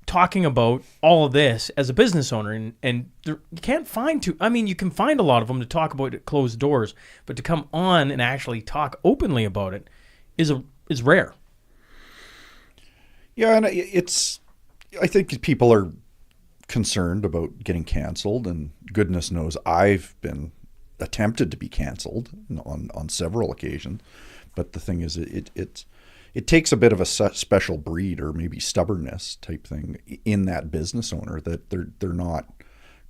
talking about all of this as a business owner, and you can't find you can find a lot of them to talk about it closed doors, but to come on and actually talk openly about it is rare. Yeah, and I think people are concerned about getting canceled, and goodness knows I've been attempted to be canceled on several occasions. But the thing is, it takes a bit of a special breed or maybe stubbornness type thing in that business owner that they're not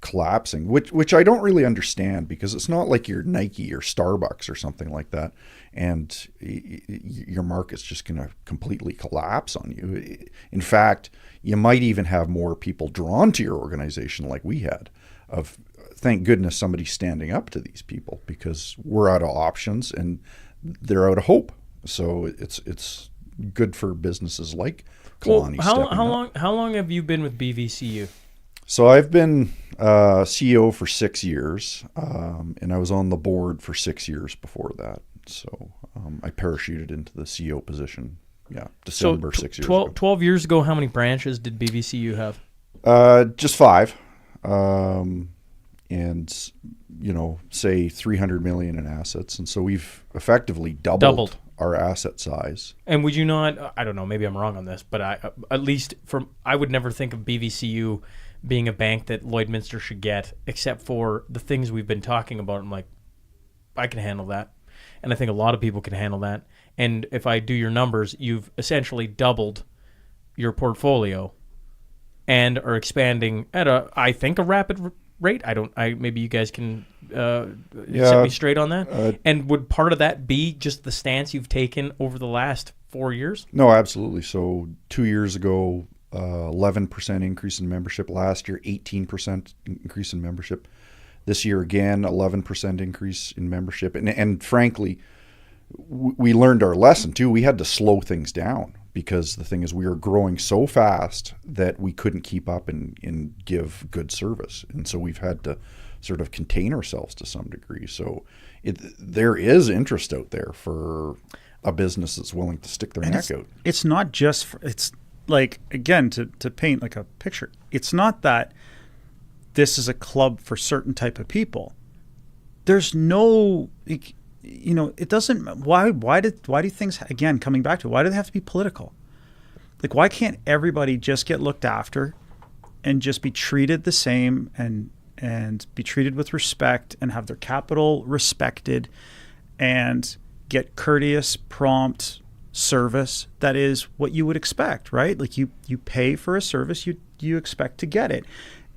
collapsing, which I don't really understand, because it's not like you're Nike or Starbucks or something like that, and your market's just going to completely collapse on you. In fact, you might even have more people drawn to your organization like we had. Thank goodness somebody's standing up to these people, because we're out of options and they're out of hope. So it's good for businesses like Kalani. How long have you been with BVCU? So I've been CEO for 6 years, and I was on the board for 6 years before that. So I parachuted into the CEO position. Yeah, December 6 years ago. 12 years ago, how many branches did BVCU have? Just 5. And say 300 million in assets, and so we've effectively doubled our asset size. And would you not? I don't know. Maybe I'm wrong on this, but I would never think of BVCU being a bank that Lloydminster should get, except for the things we've been talking about. I'm like, I can handle that, and I think a lot of people can handle that. And if I do your numbers, you've essentially doubled your portfolio, and are expanding at I think a rapid rate. Maybe you guys can set me straight on that. And would part of that be just the stance you've taken over the last 4 years? No, absolutely. So 2 years ago, 11% increase in membership. Last year, 18% increase in membership. This year, again, 11% increase in membership. And frankly, we learned our lesson too. We had to slow things down, because the thing is, we were growing so fast that we couldn't keep up and give good service. And so we've had to sort of contain ourselves to some degree. So there is interest out there for a business that's willing to stick their neck out. It's not just like, again, to paint like a picture, it's not that this is a club for certain type of people. There's no, you know, it doesn't, why do things, again, coming back to it, why do they have to be political? Like, why can't everybody just get looked after and just be treated the same and be treated with respect and have their capital respected and get courteous, prompt service that is what you would expect, right? Like, you pay for a service, you expect to get it.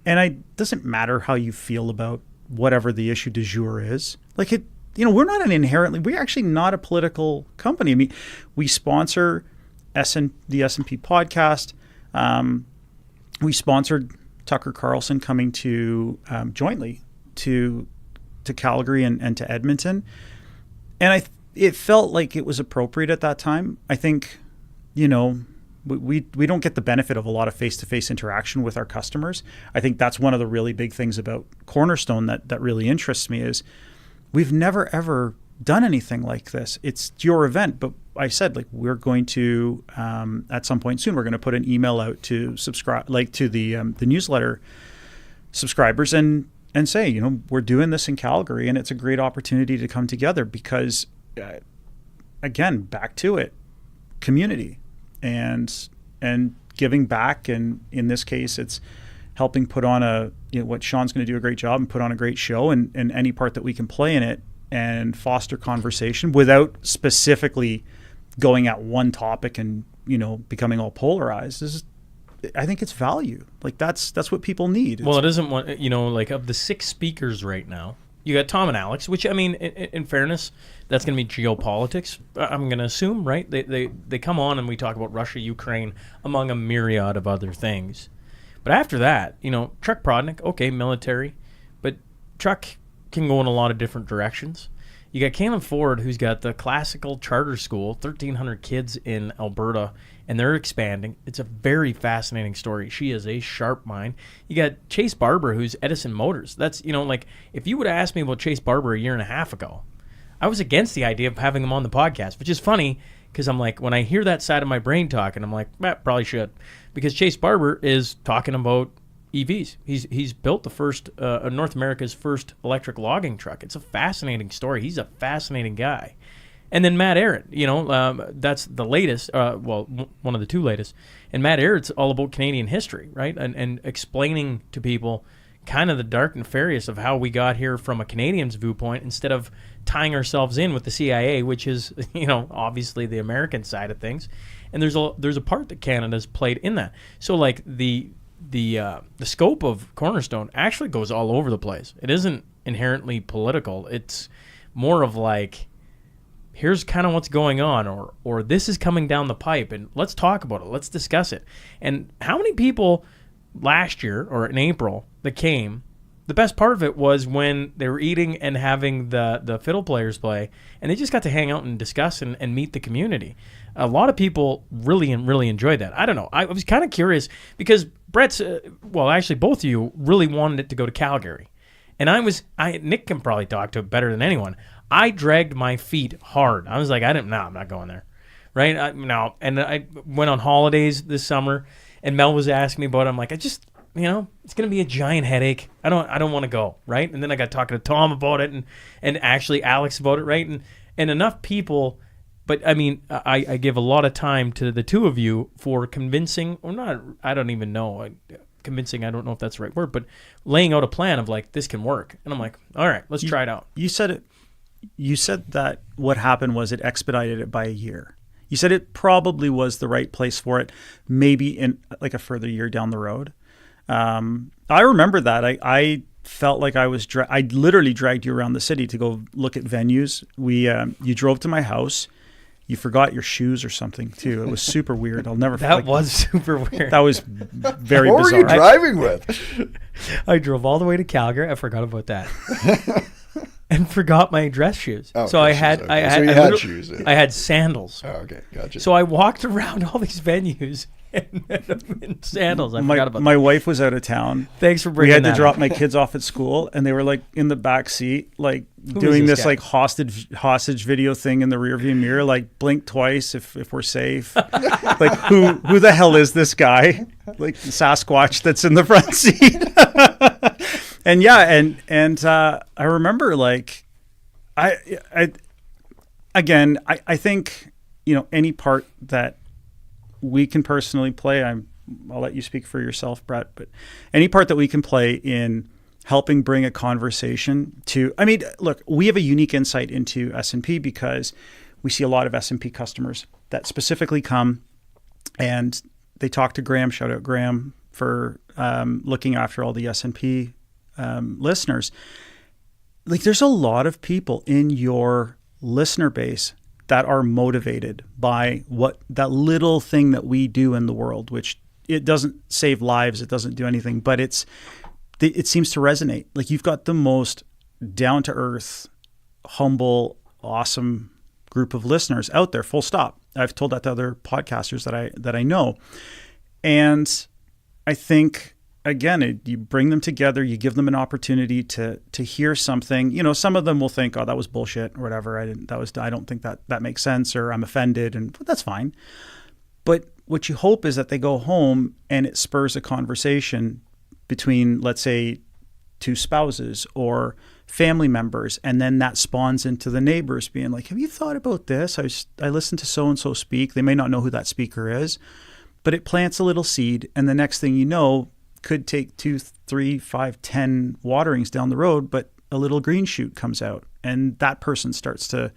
And it doesn't matter how you feel about whatever the issue du jour is. Like, it, you know, we're actually not a political company. I mean, we sponsor the S&P podcast. We sponsored Tucker Carlson coming to jointly to Calgary and to Edmonton. And it felt like it was appropriate at that time. I think, you know, we don't get the benefit of a lot of face-to-face interaction with our customers. I think that's one of the really big things about Cornerstone that really interests me is we've never, ever done anything like this. It's your event, but I said, like, we're going to, at some point soon, we're going to put an email out to subscribe, like, to the newsletter subscribers and say, you know, we're doing this in Calgary and it's a great opportunity to come together because, again, back to it, community and giving back. And in this case, it's helping put on what Shaun's going to do a great job and put on a great show and any part that we can play in it and foster conversation without specifically going at one topic and, you know, becoming all polarized. I think it's value. Like, that's what people need. Well, it isn't one, you know, like, of the 6 speakers right now, you got Tom and Alex, which, I mean, in fairness, that's going to be geopolitics, I'm going to assume, right? They come on and we talk about Russia, Ukraine, among a myriad of other things. But after that, you know, Chuck Prodnick, okay, military, but Chuck can go in a lot of different directions. You got Caitlin Ford, who's got the classical charter school, 1,300 kids in Alberta, and they're expanding. It's a very fascinating story. She is a sharp mind. You got Chase Barber, who's Edison Motors. That's, you know, like, if you would have asked me about Chase Barber a year and a half ago, I was against the idea of having him on the podcast, which is funny because I'm like, when I hear that side of my brain talking, I'm like, probably should. Because Chase Barber is talking about EVs. He's built the first, North America's first electric logging truck. It's a fascinating story. He's a fascinating guy. And then Matt Arrett, you know, that's the latest, one of the 2 latest. And Matt Arrett's all about Canadian history, right? And explaining to people kind of the dark nefarious of how we got here from a Canadian's viewpoint instead of tying ourselves in with the CIA, which is, you know, obviously the American side of things. And there's a part that Canada's played in that. So, like, the scope of Cornerstone actually goes all over the place. It isn't inherently political. It's more of like, here's kind of what's going on, or this is coming down the pipe, and let's talk about it. Let's discuss it. And how many people last year or in April that came, the best part of it was when they were eating and having the fiddle players play, and they just got to hang out and discuss and meet the community. A lot of people really enjoyed that. I don't know. I was kind of curious because Brett's, actually both of you really wanted it to go to Calgary. And Nick can probably talk to it better than anyone. I dragged my feet hard. I was like, I'm not going there. Right? And I went on holidays this summer, and Mel was asking me about it. I'm like, it's going to be a giant headache. I don't want to go, right? And then I got talking to Tom about it and actually Alex about it, right? And enough people, but I mean, I give a lot of time to the 2 of you for convincing, or not, I don't even know, convincing, I don't know if that's the right word, but laying out a plan of like, this can work. And I'm like, all right, let's try it out. You said that what happened was it expedited it by a year. You said it probably was the right place for it, maybe in like a further year down the road. I remember that. I felt like I literally dragged you around the city to go look at venues. You drove to my house. You forgot your shoes or something too. It was super weird. I'll never forget. That was super weird. That was very what bizarre. What were you driving with? I drove all the way to Calgary. I forgot about that. And forgot my dress shoes. Oh, so I had shoes. Yeah. I had sandals. Oh, okay, gotcha. So I walked around all these venues in sandals. I forgot about My wife was out of town. that. Thanks for We bringing had to that drop up. my kids off at school, and they were like in the back seat, like is doing this this guy? like hostage video thing in the rearview mirror, like blink twice if we're safe. Like who the hell is this guy? Like Sasquatch that's in the front seat. And yeah, and I remember like I think, you know, any part that we can personally play, I'll let you speak for yourself, Brett, but any part that we can play in helping bring a conversation to, I mean, look, we have a unique insight into S&P because we see a lot of S&P customers that specifically come and they talk to Grahame. Shout out Grahame for looking after all the S&P listeners. Like, there's a lot of people in your listener base that are motivated by what that little thing that we do in the world, which it doesn't save lives, it doesn't do anything, but it seems to resonate. Like, you've got the most down to earth, humble, awesome group of listeners out there, full stop. I've told that to other podcasters that I know. And I think, again, you bring them together, you give them an opportunity to hear something. You know, some of them will think, oh, that was bullshit or whatever. I don't think that makes sense, or I'm offended, and that's fine. But what you hope is that they go home and it spurs a conversation between, let's say, two spouses or family members, and then that spawns into the neighbors being like, have you thought about this? I listened to so-and-so speak. They may not know who that speaker is, but it plants a little seed, and the next thing you know, could take 2, 3, 5, 10 waterings down the road, but a little green shoot comes out, and that person starts to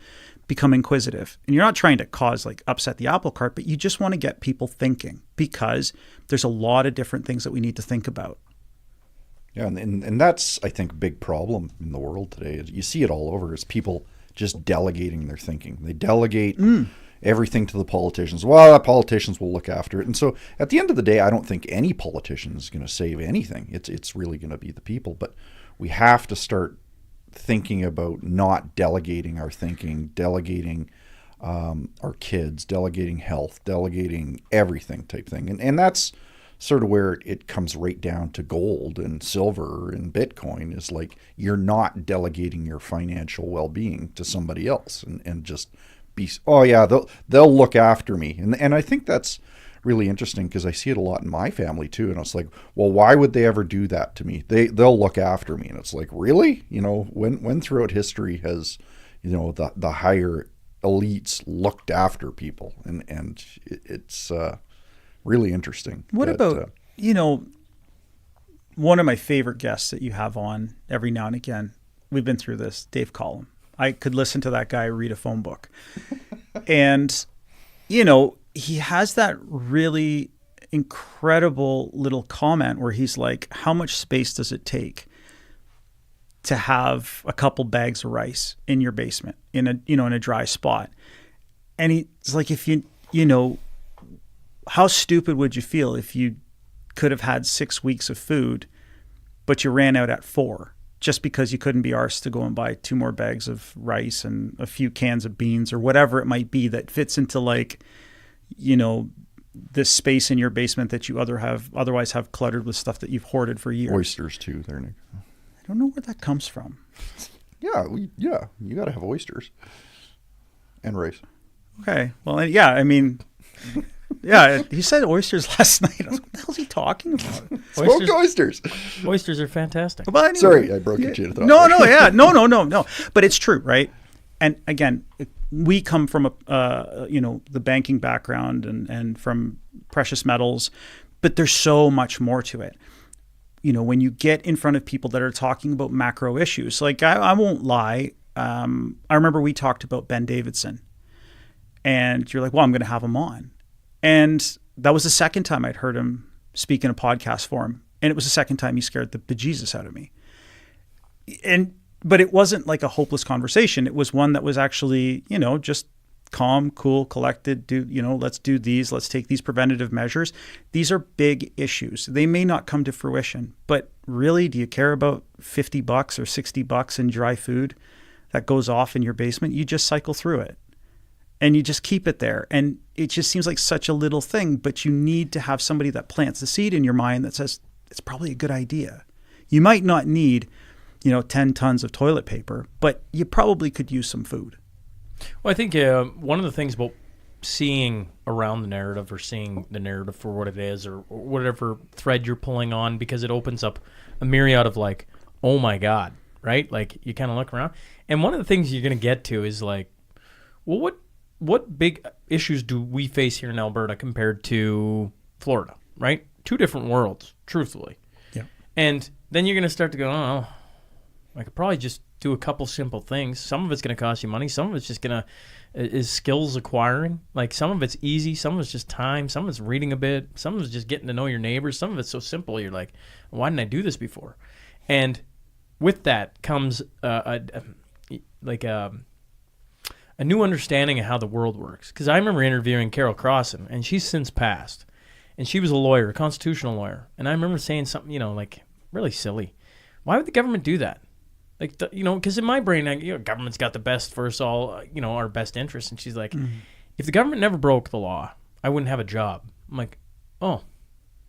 become inquisitive. And you're not trying to cause like upset the apple cart, but you just want to get people thinking, because there's a lot of different things that we need to think about. Yeah, and that's, I think, a big problem in the world today. You see it all over, is people just delegating their thinking. They delegate everything to the politicians. Well, the politicians will look after it. And so at the end of the day, I don't think any politician is going to save anything. It's really going to be the people. But we have to start thinking about not delegating our thinking, delegating our kids, delegating health, delegating everything type thing. And that's sort of where it comes right down to gold and silver and Bitcoin, is like, you're not delegating your financial well-being to somebody else and just be, oh yeah, they'll look after me. And I think that's really interesting, because I see it a lot in my family too. And it's like, well, why would they ever do that to me? They'll look after me. And it's like, really? You know, when throughout history has, you know, the higher elites looked after people? And it's really interesting. What about, you know, one of my favorite guests that you have on every now and again, we've been through this, Dave Collum. I could listen to that guy read a phone book. And, you know, he has that really incredible little comment where he's like, how much space does it take to have a couple bags of rice in your basement in a dry spot? And he's like, if you know, how stupid would you feel if you could have had 6 weeks of food, but you ran out at 4 just because you couldn't be arsed to go and buy 2 more bags of rice and a few cans of beans or whatever it might be that fits into, like, you know, this space in your basement that you otherwise have cluttered with stuff that you've hoarded for years. Oysters too, there, Nick. I don't know where that comes from. Yeah, you got to have oysters and rice. Okay, well, yeah, I mean, yeah, he said oysters last night. I was like, what the hell is he talking about? Smoked oysters. Oysters are fantastic. Well, anyway, Sorry, I broke your chain of thought. No. But it's true, right? And again, we come from the banking background and from precious metals, but there's so much more to it. You know, when you get in front of people that are talking about macro issues, like I won't lie. I remember we talked about Ben Davidson, and you're like, well, I'm going to have him on. And that was the second time I'd heard him speak in a podcast forum. And it was the second time he scared the bejesus out of me. But it wasn't like a hopeless conversation. It was one that was actually, you know, just calm, cool, collected. Let's do these. Let's take these preventative measures. These are big issues. They may not come to fruition, but really, do you care about $50 or $60 in dry food that goes off in your basement? You just cycle through it. and you just keep it there. And it just seems like such a little thing, but you need to have somebody that plants the seed in your mind that says, it's probably a good idea. You might not need, 10 tons of toilet paper, but you probably could use some food. Well, I think one of the things about seeing around the narrative or seeing the narrative for what it is or whatever thread you're pulling on, because it opens up a myriad of like, oh my God, right? Like you kind of look around. And one of the things you're going to get to is like, well, what big issues do we face here in Alberta compared to Florida, right? Two different worlds, truthfully. Yeah. And then you're going to start to go, oh, I could probably just do a couple simple things. Some of it's going to cost you money. Some of it's just is skills acquiring. Like some of it's easy. Some of it's just time. Some of it's reading a bit. Some of it's just getting to know your neighbors. Some of it's so simple. You're like, why didn't I do this before? And with that comes a new understanding of how the world works. Because I remember interviewing Carol Crossan, and she's since passed. And she was a lawyer, a constitutional lawyer. And I remember saying something, like really silly. Why would the government do that? Like, because in my brain, government's got the best for us all, our best interests. And she's like, if the government never broke the law, I wouldn't have a job. I'm like, oh,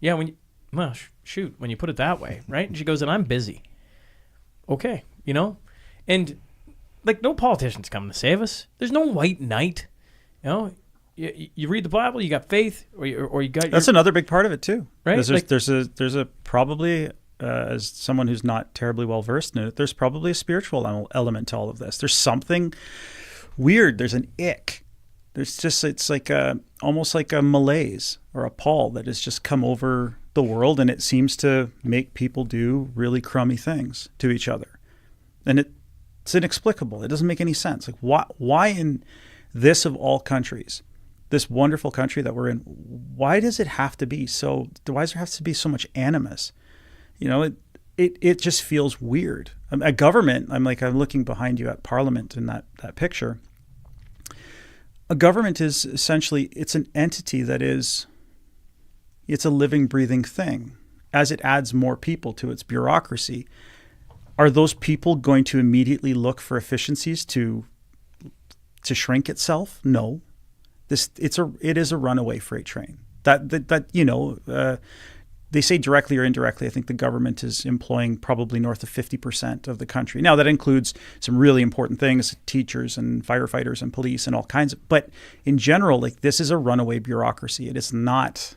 yeah, shoot, when you put it that way, right? And she goes, and I'm busy. Okay, and like no politician's coming to save us. There's no white knight, You read the Bible, you got faith, or you got. That's another big part of it too, right? There's a probably. As someone who's not terribly well versed in it, there's probably a spiritual element to all of this. There's something weird. There's an ick. It's like almost like a malaise or a pall that has just come over the world, and it seems to make people do really crummy things to each other. And it's inexplicable. It doesn't make any sense. Like why in this of all countries, this wonderful country that we're in, why does it have to be so? Why does there have to be so much animus? It just feels weird. A government, I'm looking behind you at Parliament in that picture. A government is essentially, it's an entity it's a living, breathing thing. As it adds more people to its bureaucracy, are those people going to immediately look for efficiencies to shrink itself? No. It is a runaway freight train. They say directly or indirectly, I think the government is employing probably north of 50% of the country. Now, that includes some really important things, teachers and firefighters and police and all kinds of, but in general, like this is a runaway bureaucracy. It is not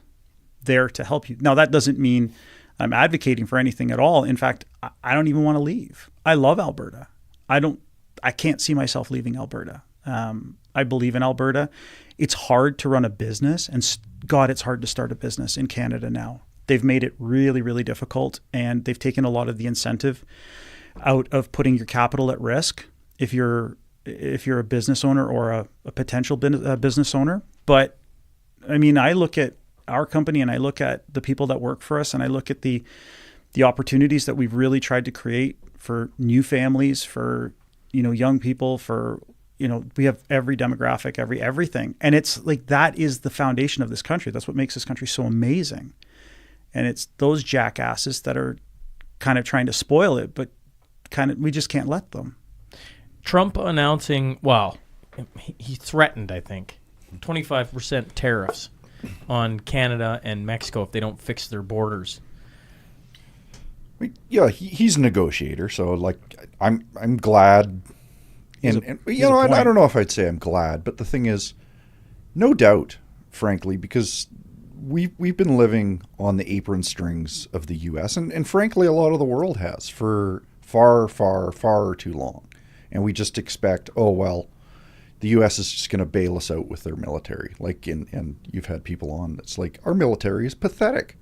there to help you. Now, that doesn't mean I'm advocating for anything at all. In fact, I don't even want to leave. I love Alberta. I can't see myself leaving Alberta. I believe in Alberta. It's hard to run a business, and God, it's hard to start a business in Canada now. They've made it really, really difficult, and they've taken a lot of the incentive out of putting your capital at risk if you're a business owner or a potential business owner. But I mean, I look at our company and I look at the people that work for us, and I look at the opportunities that we've really tried to create for new families, for young people, for we have every demographic, everything, and it's like that is the foundation of this country. That's what makes this country so amazing. And it's those jackasses that are kind of trying to spoil it, but we just can't let them. Trump announcing, he threatened, I think, 25% tariffs on Canada and Mexico if they don't fix their borders. Yeah, he's a negotiator, so I'm glad. And I don't know if I'd say I'm glad, but the thing is, no doubt, frankly, because we've been living on the apron strings of the U.S. and frankly, a lot of the world has for far, far, far too long. And we just expect, the U.S. is just going to bail us out with their military. And you've had people on that's like, our military is pathetic.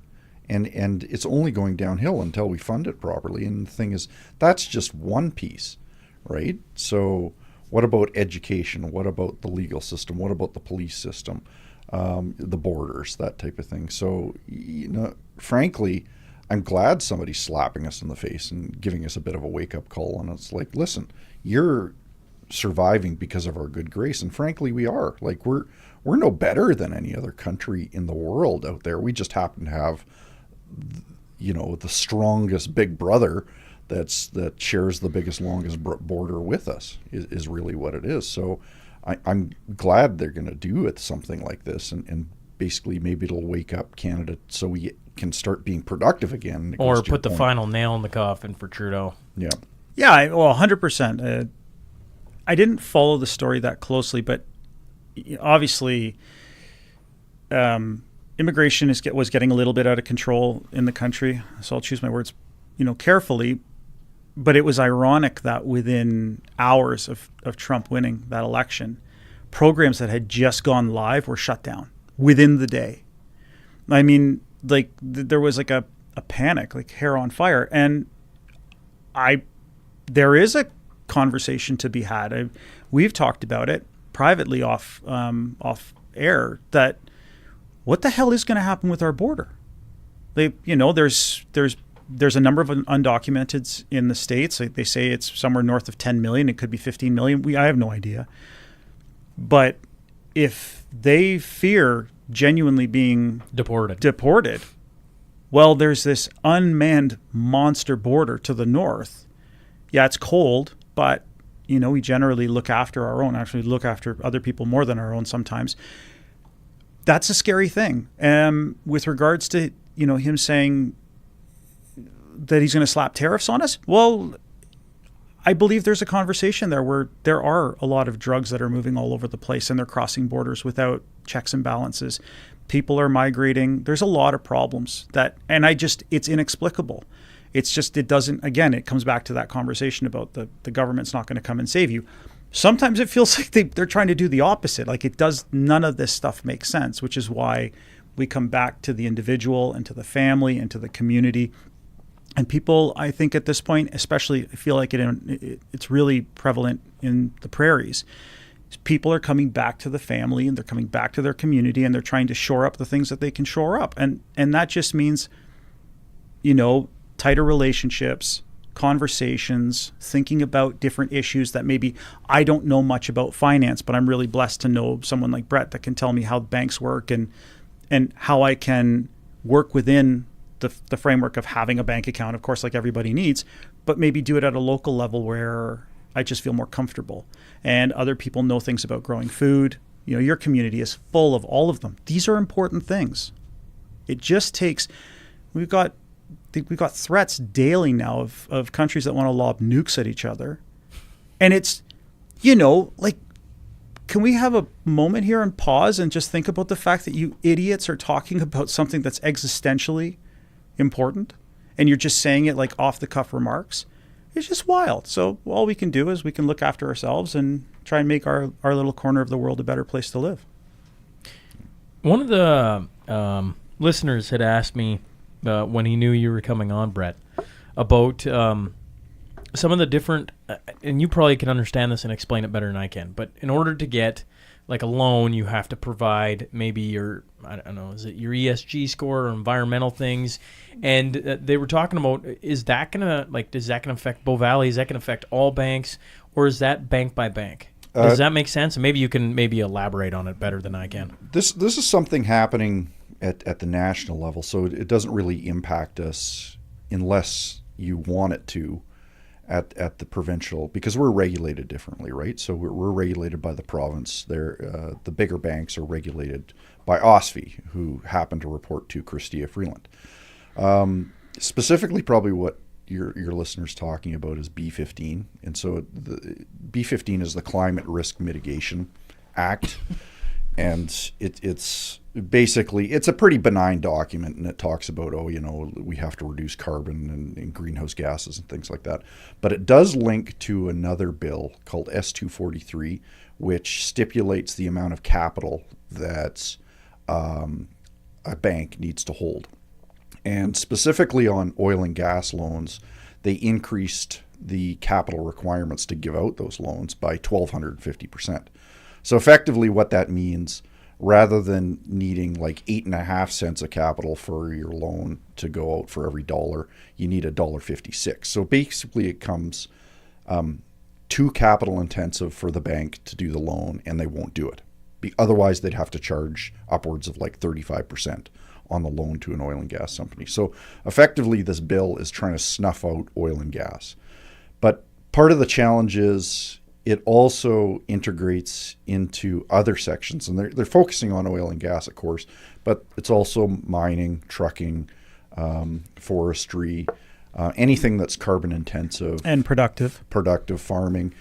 And it's only going downhill until we fund it properly. And the thing is, that's just one piece, right? So what about education? What about the legal system? What about the police system? The borders, that type of thing. So, frankly, I'm glad somebody's slapping us in the face and giving us a bit of a wake-up call. And it's like, listen, you're surviving because of our good grace. And frankly, we are. Like, we're no better than any other country in the world out there. We just happen to have, the strongest big brother that shares the biggest, longest border with us is really what it is. So I'm glad they're going to do something like this, and basically maybe it'll wake up Canada so we can start being productive again. Or put the final nail in the coffin for Trudeau. Yeah. Yeah, well, 100%. I didn't follow the story that closely, but obviously immigration was getting a little bit out of control in the country. So I'll choose my words, carefully. But it was ironic that within hours of Trump winning that election, programs that had just gone live were shut down within the day. I mean, like there was like a panic, like hair on fire. And there is a conversation to be had. We've talked about it privately off air, that what the hell is going to happen with our border? There's a number of undocumented in the States. They say it's somewhere north of 10 million. It could be 15 million. I have no idea. But if they fear genuinely being deported, well, there's this unmanned monster border to the north. Yeah, it's cold, but we generally look after our own. Actually, look after other people more than our own sometimes. That's a scary thing. With regards to him saying that he's going to slap tariffs on us, well, I believe there's a conversation there where there are a lot of drugs that are moving all over the place and they're crossing borders without checks and balances. People are migrating. There's a lot of problems it's inexplicable. It's just, it comes back to that conversation about the government's not going to come and save you. Sometimes it feels like they're trying to do the opposite. Like none of this stuff makes sense, which is why we come back to the individual and to the family and to the community. And people, I think at this point, especially, feel like it's really prevalent in the prairies. People are coming back to the family and they're coming back to their community and they're trying to shore up the things that they can shore up. And that just means, tighter relationships, conversations, thinking about different issues that maybe I don't know much about finance, but I'm really blessed to know someone like Brett that can tell me how banks work and how I can work within the framework of having a bank account, of course, like everybody needs, but maybe do it at a local level where I just feel more comfortable. And other people know things about growing food. Your community is full of all of them. These are important things. It just takes, we've got threats daily now of countries that want to lob nukes at each other. And it's, can we have a moment here and pause and just think about the fact that you idiots are talking about something that's existentially important and you're just saying it like off the cuff remarks? It's just wild. So all we can do is we can look after ourselves and try and make our little corner of the world a better place to live. One of the listeners had asked me when he knew you were coming on, Brett, about some of the different, and you probably can understand this and explain it better than I can, but in order to get like a loan, you have to provide maybe your, I don't know, is it your ESG score or environmental things? And they were talking about, is that going to affect Bow Valley? Is that going to affect all banks? Or is that bank by bank? Does that make sense? And maybe you can elaborate on it better than I can. This is something happening at the national level, so it doesn't really impact us unless you want it to at the provincial, because we're regulated differently, right? So we're regulated by the province. The bigger banks are regulated by OSFI, who happen to report to Chrystia Freeland. Specifically, probably what your listener's talking about is B15. And so the B15 is the Climate Risk Mitigation Act. And it's basically, it's a pretty benign document, and it talks about, we have to reduce carbon and greenhouse gases and things like that. But it does link to another bill called S243, which stipulates the amount of capital that a bank needs to hold. And specifically on oil and gas loans, they increased the capital requirements to give out those loans by 1,250%. So effectively what that means, rather than needing like 8.5 cents of capital for your loan to go out for every dollar, you need $1.56. So basically it comes too capital intensive for the bank to do the loan, and they won't do it. Otherwise they'd have to charge upwards of like 35% on the loan to an oil and gas company. So effectively this bill is trying to snuff out oil and gas. But part of the challenge is it also integrates into other sections, and they're focusing on oil and gas, of course, but it's also mining, trucking, forestry, anything that's carbon intensive and productive farming.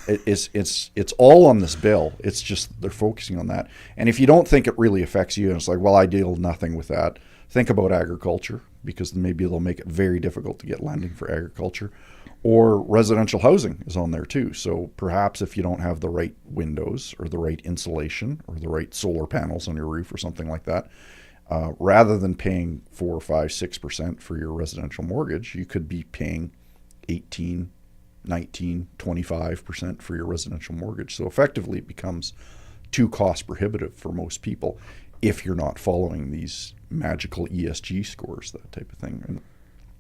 It's all on this bill. It's just they're focusing on that. And if you don't think it really affects you, and it's like, well, I deal nothing with that, think about agriculture, because maybe they'll make it very difficult to get lending for agriculture. Or residential housing is on there too. So perhaps if you don't have the right windows or the right insulation or the right solar panels on your roof or something like that, rather than paying 4, 5, 6% for your residential mortgage, you could be paying 18, 19, 25% for your residential mortgage. So effectively it becomes too cost prohibitive for most people if you're not following these magical ESG scores, that type of thing. And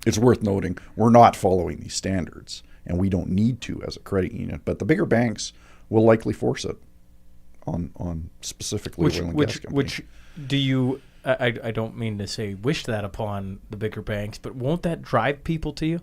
it's worth noting we're not following these standards, and we don't need to as a credit union, but the bigger banks will likely force it on specifically oil and gas companies. Which do you... I don't mean to say wish that upon the bigger banks, but won't that drive people to you?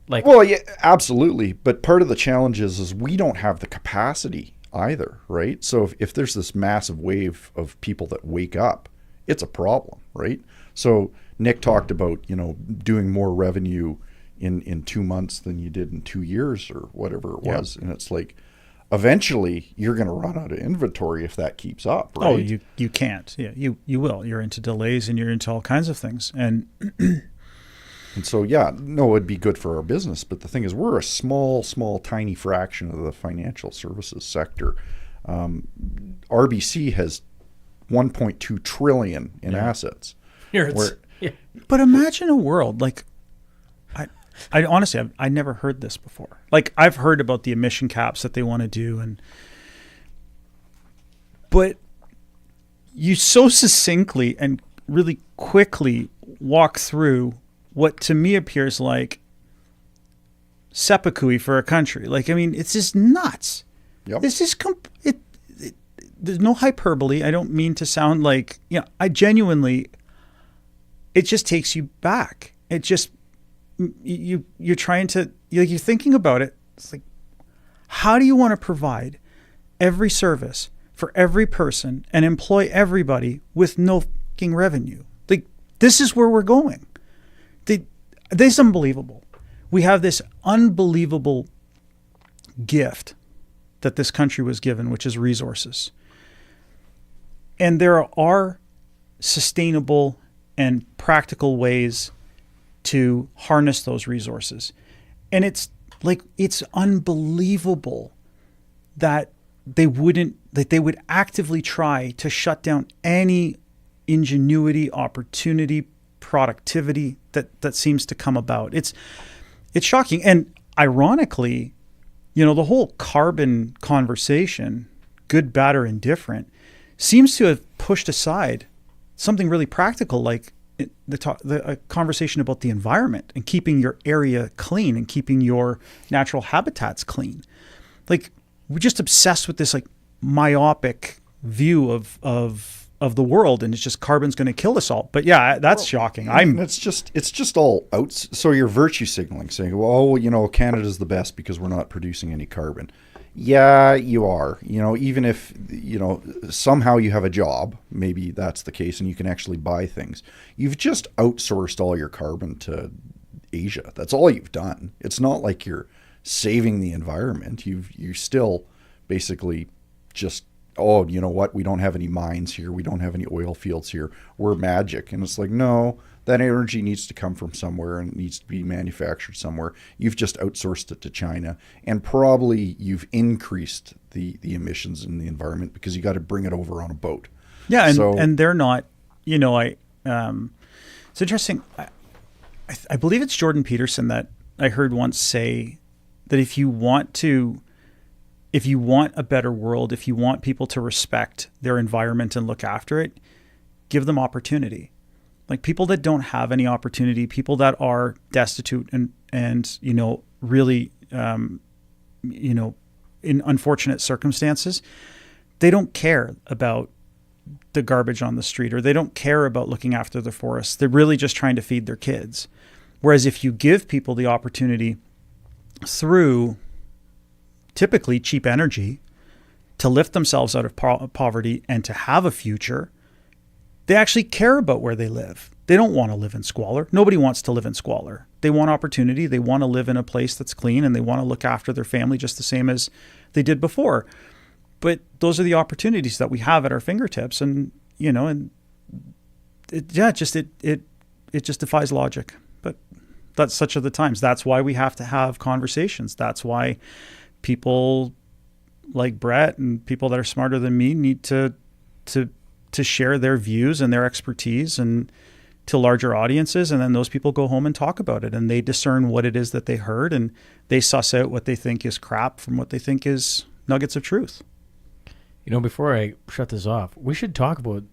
Well, yeah, absolutely. But part of the challenge is we don't have the capacity either, right? So if there's this massive wave of people that wake up, it's a problem, right? So Nick talked about, doing more revenue in 2 months than you did in 2 years or whatever it was. And it's like, eventually you're going to run out of inventory if that keeps up, right? Oh, you can't. Yeah, you will. You're into delays and you're into all kinds of things. And so, it'd be good for our business. But the thing is, we're a small, tiny fraction of the financial services sector. RBC has 1.2 trillion in assets. But imagine a world like, I honestly, I never heard this before. Like, I've heard about the emission caps that they want to do, but you so succinctly and really quickly walk through what to me appears like seppuku for a country. Like, I mean, it's just nuts. Yep. This is there's no hyperbole. I don't mean to sound like, I genuinely, it just takes you back. It just, you're trying to, you're thinking about it. It's like, how do you want to provide every service for every person and employ everybody with no fucking revenue? Like, this is where we're going. This is unbelievable. We have this unbelievable gift that this country was given, which is resources. And there are sustainable and practical ways to harness those resources. And it's unbelievable that they would actively try to shut down any ingenuity, opportunity, productivity that seems to come about. It's shocking. And ironically, the whole carbon conversation, good, bad, or indifferent, seems to have pushed aside something really practical, like a conversation about the environment and keeping your area clean and keeping your natural habitats clean. Like, we're just obsessed with this like myopic view of the world, and it's just carbon's going to kill us all. But yeah, that's shocking. It's just all out. So you're virtue signaling, saying, well, Canada's the best because we're not producing any carbon. Yeah, you are. Even if, somehow you have a job, maybe that's the case, and you can actually buy things. You've just outsourced all your carbon to Asia. That's all you've done. It's not like you're saving the environment. You still basically just, you know what? We don't have any mines here. We don't have any oil fields here. We're magic. And it's like, no, that energy needs to come from somewhere and it needs to be manufactured somewhere. You've just outsourced it to China, and probably you've increased the emissions in the environment because you got to bring it over on a boat. Yeah, and they're not, it's interesting. I believe it's Jordan Peterson that I heard once say that if you want a better world, if you want people to respect their environment and look after it, give them opportunity. Like, people that don't have any opportunity, people that are destitute and really, in unfortunate circumstances, they don't care about the garbage on the street, or they don't care about looking after the forests. They're really just trying to feed their kids. Whereas if you give people the opportunity through typically cheap energy to lift themselves out of poverty and to have a future, they actually care about where they live. They don't want to live in squalor. Nobody wants to live in squalor. They want opportunity. They want to live in a place that's clean, and they want to look after their family just the same as they did before. But those are the opportunities that we have at our fingertips. And, and it just defies logic. But that's such are the times. That's why we have to have conversations. That's why people like Brett and people that are smarter than me need to share their views and their expertise and to larger audiences. And then those people go home and talk about it, and they discern what it is that they heard, and they suss out what they think is crap from what they think is nuggets of truth. Before I shut this off, we should talk about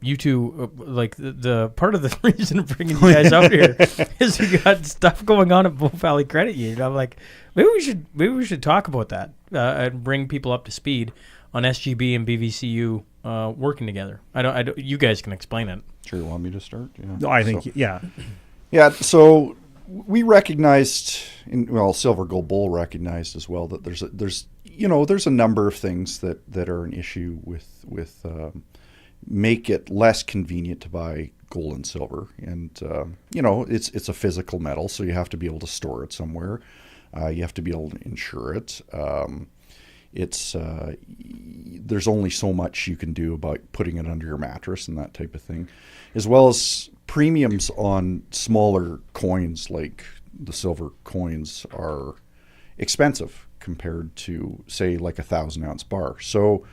you two. Like the part of the reason of bringing you guys out here is you got stuff going on at Bow Valley Credit Union. I'm like, maybe we should talk about that and bring people up to speed on SGB and BVCU working together. I don't. You guys can explain it. Sure, you want me to start? Yeah. No, I think, yeah. Yeah, so we recognized, Silver Gold Bull recognized as well that there's a number of things that are an issue with make it less convenient to buy gold and silver. And, it's a physical metal, so you have to be able to store it somewhere. You have to be able to insure it. There's only so much you can do about putting it under your mattress and that type of thing, as well as premiums on smaller coins like the silver coins are expensive compared to, say, like 1,000-ounce bar. So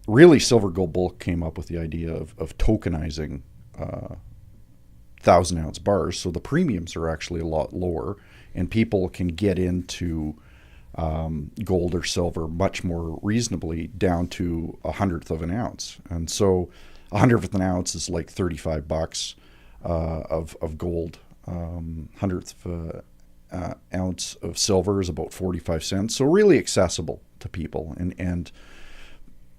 really Silver Gold Bull came up with the idea of tokenizing 1,000-ounce bars, so the premiums are actually a lot lower and people can get into gold or silver much more reasonably, down to 1/100th of an ounce. And so 1/100th of an ounce is like $35 of gold. 100th of an ounce of silver is about 45 cents. So really accessible to people.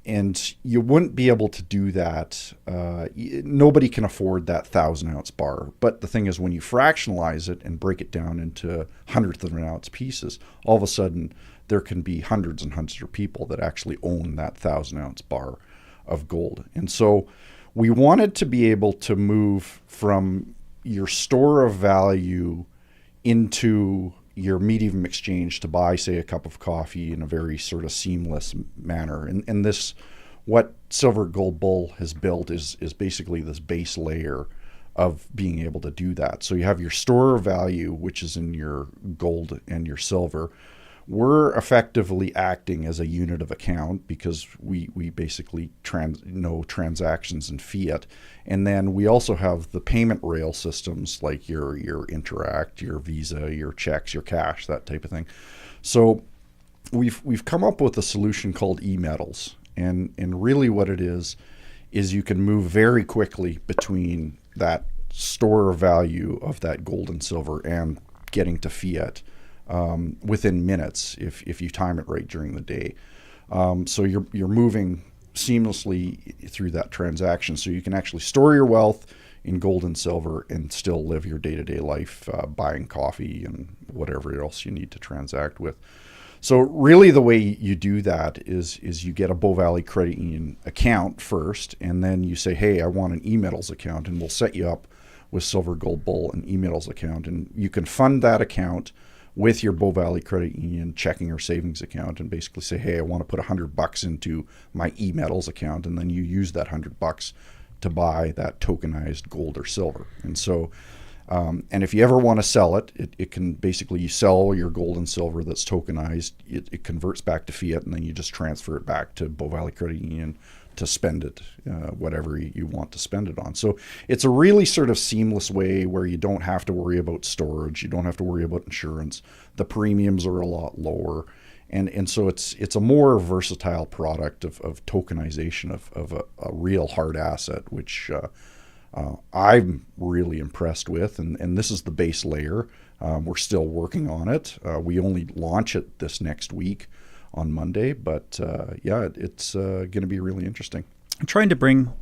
And you wouldn't be able to do that. Nobody can afford that 1,000-ounce bar. But the thing is, when you fractionalize it and break it down into 100th of an ounce pieces, all of a sudden there can be hundreds and hundreds of people that actually own that 1,000-ounce bar of gold. And so we wanted to be able to move from your store of value into your medium exchange to buy, say, a cup of coffee in a very sort of seamless manner. And this, what Silver Gold Bull has built is basically this base layer of being able to do that. So you have your store of value, which is in your gold and your silver. We're effectively acting as a unit of account because we basically know transactions in fiat. And then we also have the payment rail systems like your Interact, your Visa, your checks, your cash, that type of thing. So we've come up with a solution called e-metals. And really what it is you can move very quickly between that store of value of that gold and silver and getting to fiat within minutes if you time it right during the day. So you're moving seamlessly through that transaction, so you can actually store your wealth in gold and silver and still live your day-to-day life, buying coffee and whatever else you need to transact with. So really the way you do that is you get a Bow Valley Credit Union account first, and then you say, hey, I want an e-metals account, and we'll set you up with Silver Gold Bull an e-metals account, and you can fund that account with your Bow Valley Credit Union checking or savings account and basically say, hey, I want to put $100 into my e-metals account, and then you use that $100 to buy that tokenized gold or silver. And so, and if you ever want to sell it, it can basically, you sell your gold and silver that's tokenized, it converts back to fiat, and then you just transfer it back to Bow Valley Credit Union to spend it, whatever you want to spend it on. So it's a really sort of seamless way where you don't have to worry about storage, you don't have to worry about insurance, the premiums are a lot lower, and so it's a more versatile product of tokenization of a real hard asset, which I'm really impressed with, and this is the base layer. We're still working on it. We only launch it this next week on Monday, but it's going to be really interesting. I'm trying to bring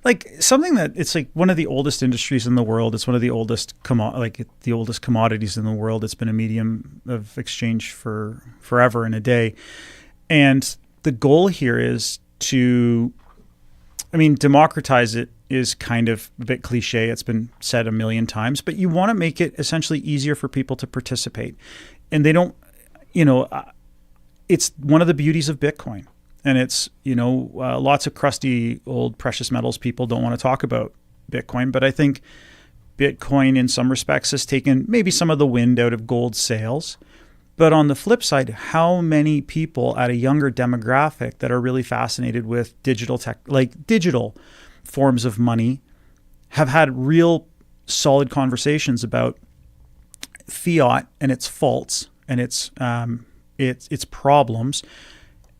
like something that it's like one of the oldest industries in the world. It's one of the oldest the oldest commodities in the world. It's been a medium of exchange for forever and a day. And the goal here is to, democratize it is kind of a bit cliche. It's been said a million times, but you want to make it essentially easier for people to participate. And they don't, it's one of the beauties of Bitcoin. And it's, lots of crusty old precious metals people don't want to talk about Bitcoin. But I think Bitcoin in some respects has taken maybe some of the wind out of gold sails. But on the flip side, how many people at a younger demographic that are really fascinated with digital tech, like digital forms of money, have had real solid conversations about fiat and its faults and its problems,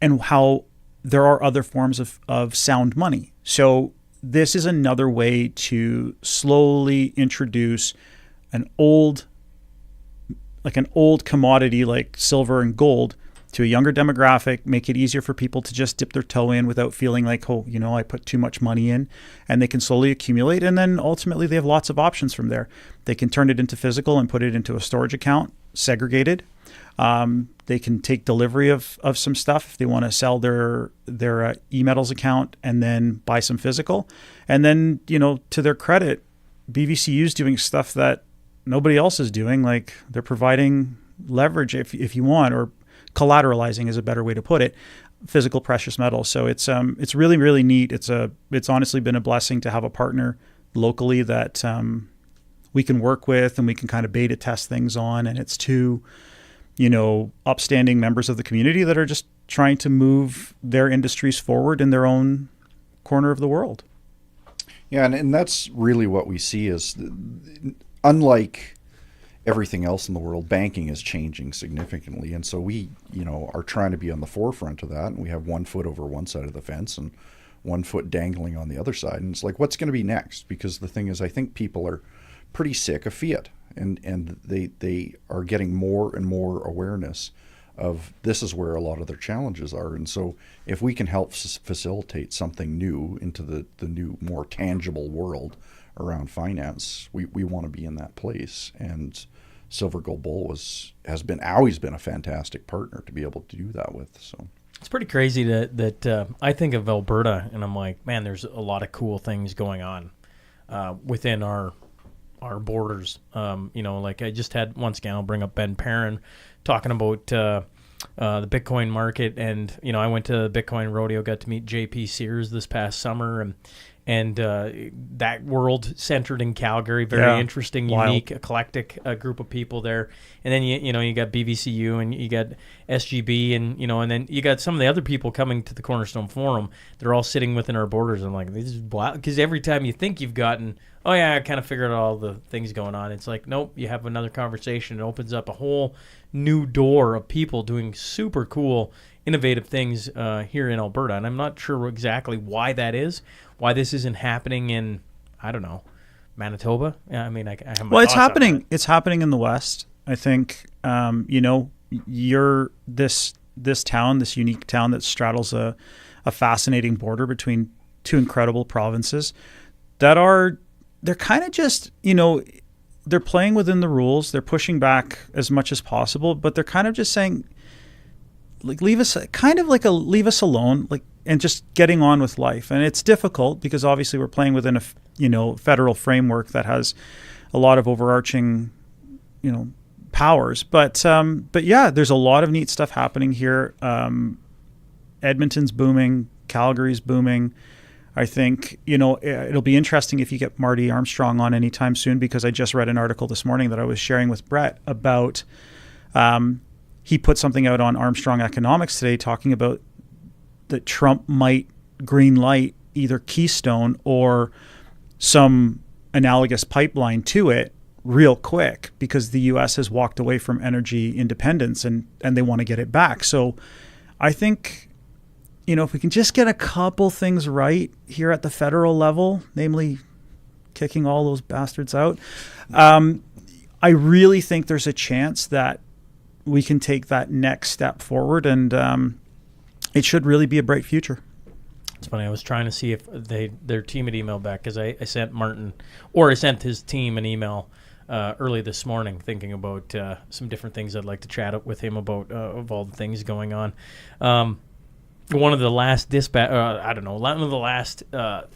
and how there are other forms of sound money. So this is another way to slowly introduce an old commodity like silver and gold to a younger demographic, make it easier for people to just dip their toe in without feeling like, I put too much money in, and they can slowly accumulate. And then ultimately they have lots of options from there. They can turn it into physical and put it into a storage account, segregated. They can take delivery of some stuff if they want to sell their e-metals account and then buy some physical. And then, to their credit, BVCU is doing stuff that nobody else is doing. Like they're providing leverage, if you want, or collateralizing is a better way to put it, physical precious metals. So it's really, really neat. It's honestly been a blessing to have a partner locally that we can work with and we can kind of beta test things on. And it's two upstanding members of the community that are just trying to move their industries forward in their own corner of the world. Yeah, and that's really what we see is, unlike everything else in the world, banking is changing significantly. And so we, are trying to be on the forefront of that. And we have 1 foot over one side of the fence and 1 foot dangling on the other side. And it's like, what's going to be next? Because the thing is, I think people are pretty sick of fiat. And they are getting more and more awareness of this is where a lot of their challenges are. And so if we can help facilitate something new into the new, more tangible world around finance, we want to be in that place. And Silver Gold Bull has always been a fantastic partner to be able to do that with. So it's pretty crazy that I think of Alberta and I'm like, man, there's a lot of cool things going on within our borders. Like I just had, once again, I'll bring up Ben Perrin talking about the Bitcoin market. And, I went to the Bitcoin rodeo, got to meet JP Sears this past summer, and that world centered in Calgary, very interesting, unique, eclectic group of people there. And then you got BVCU and you got SGB and then you got some of the other people coming to the Cornerstone Forum. They're all sitting within our borders. I'm like, this is wild, because every time you think you've gotten, I kind of figured out all the things going on, it's like, nope, you have another conversation. It opens up a whole new door of people doing super cool, innovative things here in Alberta. And I'm not sure exactly why that is. Why this isn't happening in, I don't know, Manitoba? I have my it's happening. It's happening in the West. I think, you're this town, this unique town that straddles a fascinating border between two incredible provinces that they're kind of just, they're playing within the rules. They're pushing back as much as possible, but they're kind of just saying, like, leave us alone, like, and just getting on with life. And it's difficult because obviously we're playing within a federal framework that has a lot of overarching powers. But yeah, there's a lot of neat stuff happening here. Edmonton's booming, Calgary's booming. I think it'll be interesting if you get Marty Armstrong on anytime soon, because I just read an article this morning that I was sharing with Brett about he put something out on Armstrong Economics today talking about that Trump might green light either Keystone or some analogous pipeline to it real quick, because the U.S. has walked away from energy independence and they want to get it back. So I think, if we can just get a couple things right here at the federal level, namely kicking all those bastards out, I really think there's a chance that we can take that next step forward, and it should really be a bright future. It's funny. I was trying to see if their team had emailed back because I sent his team an email early this morning thinking about some different things I'd like to chat with him about of all the things going on. One of the last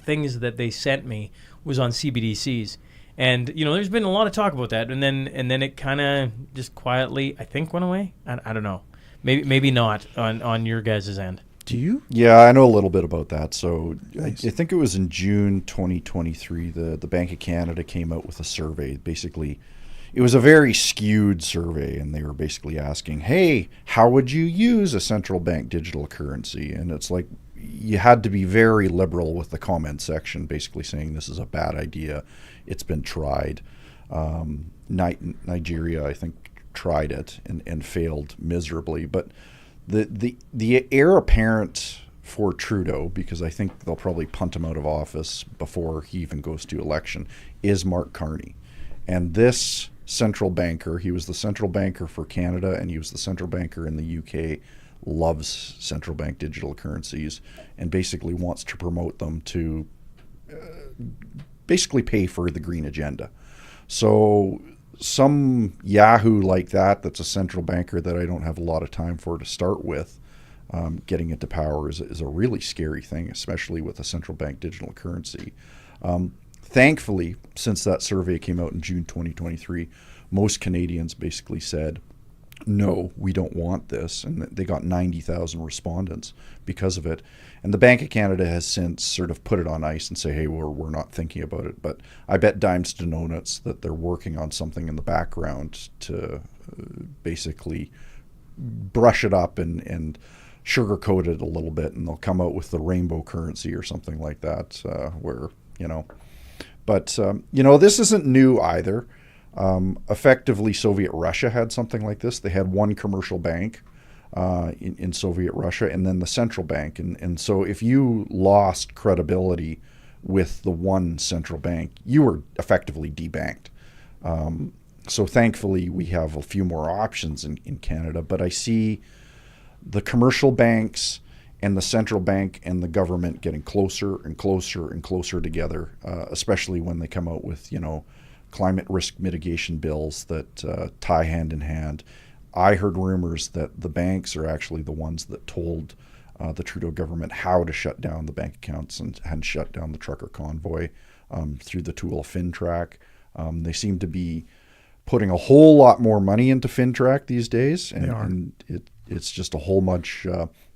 things that they sent me was on CBDCs. And, there's been a lot of talk about that. And then it kind of just quietly, I think, went away. I don't know. Maybe not on your guys' end. Do you? Yeah, I know a little bit about that. So Nice. I think it was in June 2023, the Bank of Canada came out with a survey. Basically, it was a very skewed survey, and they were basically asking, hey, how would you use a central bank digital currency? And it's like you had to be very liberal with the comment section, basically saying this is a bad idea. It's been tried. Nigeria, I think, tried it and failed miserably. But the heir apparent for Trudeau, because I think they'll probably punt him out of office before he even goes to election, is Mark Carney. And this central banker, he was the central banker for Canada and he was the central banker in the UK, loves central bank digital currencies and basically wants to promote them to basically pay for the green agenda. So some yahoo like that's a central banker that I don't have a lot of time for to start with, getting into power is a really scary thing, especially with a central bank digital currency. Thankfully, since that survey came out in June 2023, most Canadians basically said, no, we don't want this. And they got 90,000 respondents because of it. And the Bank of Canada has since sort of put it on ice and say, hey, we're not thinking about it. But I bet dimes to donuts that they're working on something in the background to basically brush it up and sugarcoat it a little bit. And they'll come out with the rainbow currency or something like that But this isn't new either. Effectively, Soviet Russia had something like this. They had one commercial bank in Soviet Russia and then the central bank. And so if you lost credibility with the one central bank, you were effectively debanked. So thankfully, we have a few more options in Canada. But I see the commercial banks and the central bank and the government getting closer and closer and closer together, especially when they come out with, climate risk mitigation bills that tie hand in hand. I heard rumors that the banks are actually the ones that told the Trudeau government how to shut down the bank accounts and shut down the trucker convoy through the tool of FinTrack. They seem to be putting a whole lot more money into FinTrack these days, and it's just a whole bunch.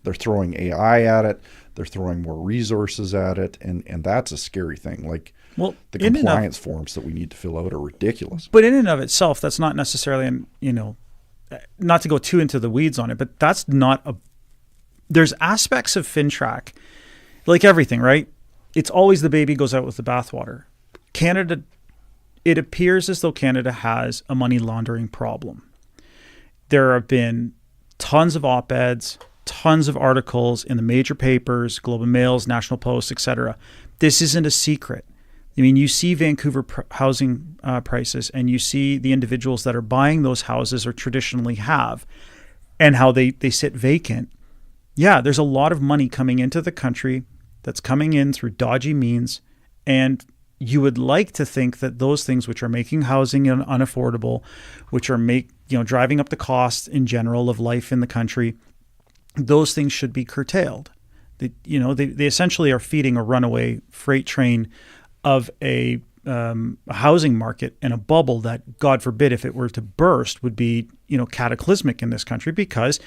They're throwing AI at it. They're throwing more resources at it, and that's a scary thing. The compliance forms that we need to fill out are ridiculous. But in and of itself, that's not necessarily, not to go too into the weeds on it, but that's not there's aspects of FinTrack, like everything, right? It's always the baby goes out with the bathwater. Canada, it appears as though Canada has a money laundering problem. There have been tons of op-eds, tons of articles in the major papers, Globe and Mails, National Post, etc. This isn't a secret. I mean, you see Vancouver housing prices, and you see the individuals that are buying those houses or traditionally have, and how they sit vacant. Yeah, there's a lot of money coming into the country that's coming in through dodgy means, and you would like to think that those things which are making housing unaffordable, which are driving up the cost in general of life in the country, those things should be curtailed. They essentially are feeding a runaway freight train of a housing market and a bubble that, God forbid, if it were to burst, would be cataclysmic in this country, because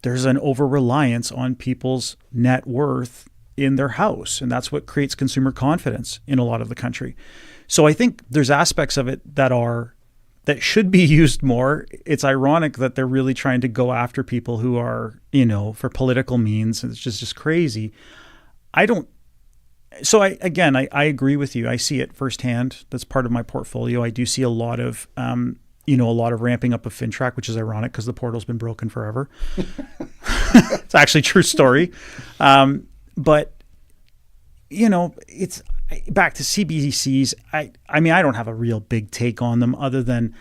there's an over-reliance on people's net worth in their house, and that's what creates consumer confidence in a lot of the country. So I think there's aspects of it that should be used more. It's ironic that they're really trying to go after people who are, for political means. It's just crazy. I agree with you. I see it firsthand. That's part of my portfolio. I do see a lot of, ramping up of FinTrack, which is ironic because the portal's been broken forever. It's actually a true story. But it's back to CBDCs. I mean, I don't have a real big take on them other than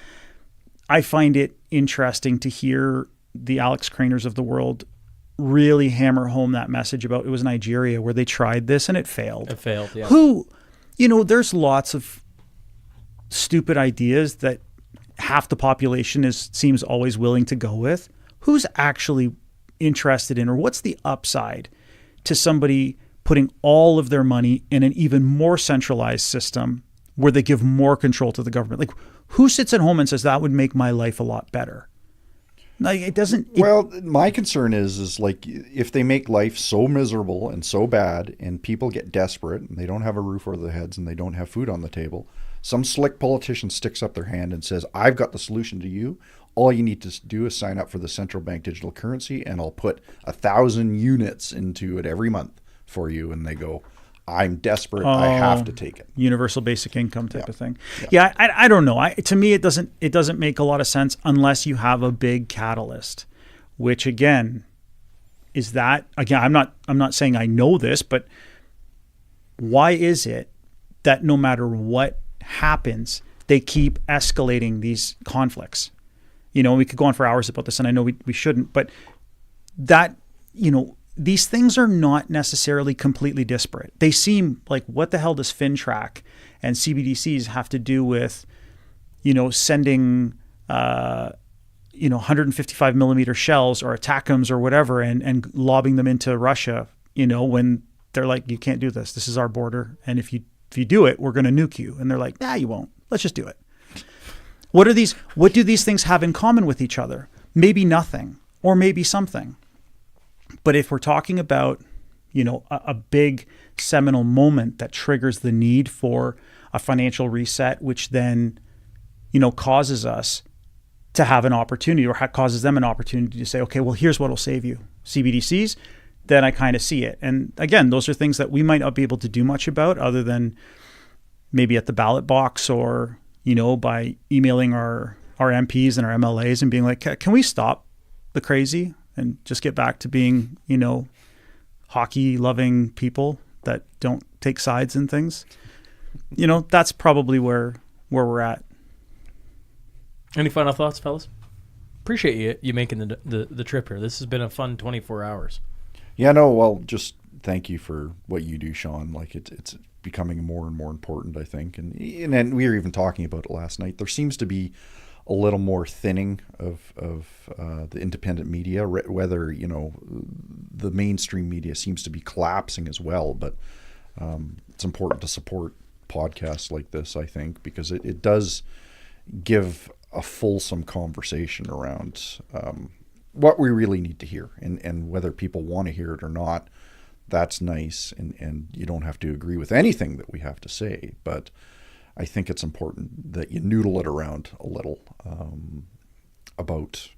I find it interesting to hear the Alex Craners of the world really hammer home that message about, it was Nigeria where they tried this and it failed. It failed, yeah. There's lots of stupid ideas that half the population seems always willing to go with. Who's actually interested in, or what's the upside to somebody putting all of their money in an even more centralized system where they give more control to the government? Like, who sits at home and says that would make my life a lot better? Like, it doesn't. Well, my concern is like, if they make life so miserable and so bad and people get desperate and they don't have a roof over their heads and they don't have food on the table, some slick politician sticks up their hand and says, I've got the solution to you. All you need to do is sign up for the central bank digital currency and I'll put 1,000 units into it every month for you. And they go, I'm desperate. I have to take it. Universal basic income type of thing. Yeah, I don't know. To me, it doesn't make a lot of sense unless you have a big catalyst, which again, is that, again, I'm not saying I know this, but why is it that no matter what happens, they keep escalating these conflicts? We could go on for hours about this, and I know we shouldn't, but that, these things are not necessarily completely disparate. They seem like, what the hell does FinTrack and CBDCs have to do with, sending, 155 millimeter shells or ATACMS or whatever and lobbing them into Russia, when they're like, you can't do this. This is our border. And if you do it, we're going to nuke you. And they're like, nah, you won't. Let's just do it. What do these things have in common with each other? Maybe nothing, or maybe something. But if we're talking about, a big seminal moment that triggers the need for a financial reset, which then, causes us to have an opportunity, or causes them an opportunity to say, okay, well, here's what will save you, CBDCs, then I kind of see it. And again, those are things that we might not be able to do much about other than maybe at the ballot box, or by emailing our MPs and our MLAs and being like, can we stop the crazy and just get back to being, hockey loving people that don't take sides in things? That's probably where we're at. Any final thoughts, fellas? Appreciate you making the trip here. This has been a fun 24 hours. Yeah, no, well, just thank you for what you do, Shaun. Like, it's becoming more and more important, I think. And we were even talking about it last night. There seems to be a little more thinning of the independent media, whether, the mainstream media seems to be collapsing as well. But it's important to support podcasts like this, I think, because it does give a fulsome conversation around what we really need to hear, and whether people want to hear it or not. That's nice, and you don't have to agree with anything that we have to say, but I think it's important that you noodle it around a little about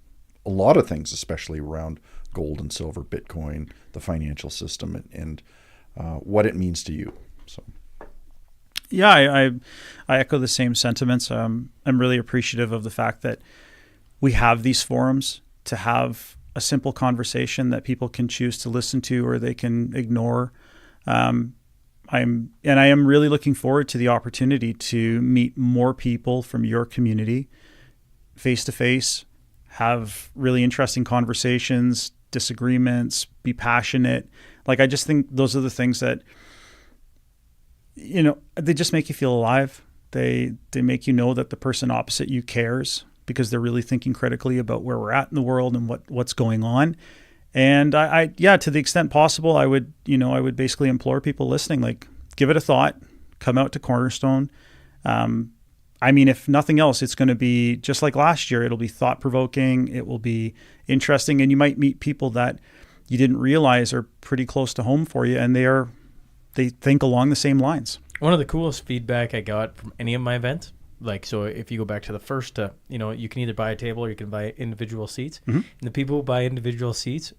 a lot of things, especially around gold and silver, Bitcoin, the financial system, and what it means to you. So, yeah, I echo the same sentiments. I'm really appreciative of the fact that we have these forums to have a simple conversation that people can choose to listen to or they can ignore. I am really looking forward to the opportunity to meet more people from your community face to face, have really interesting conversations, disagreements, be passionate. Like, I just think those are the things that, they just make you feel alive. They make you know that the person opposite you cares, because they're really thinking critically about where we're at in the world and what's going on. And I to the extent possible, I would basically implore people listening, like, give it a thought, come out to Cornerstone. If nothing else, it's going to be just like last year. It'll be thought-provoking. It will be interesting. And you might meet people that you didn't realize are pretty close to home for you. And they think along the same lines. One of the coolest feedback I got from any of my events, so if you go back to the first, you can either buy a table or you can buy individual seats. Mm-hmm. And the people who buy individual seats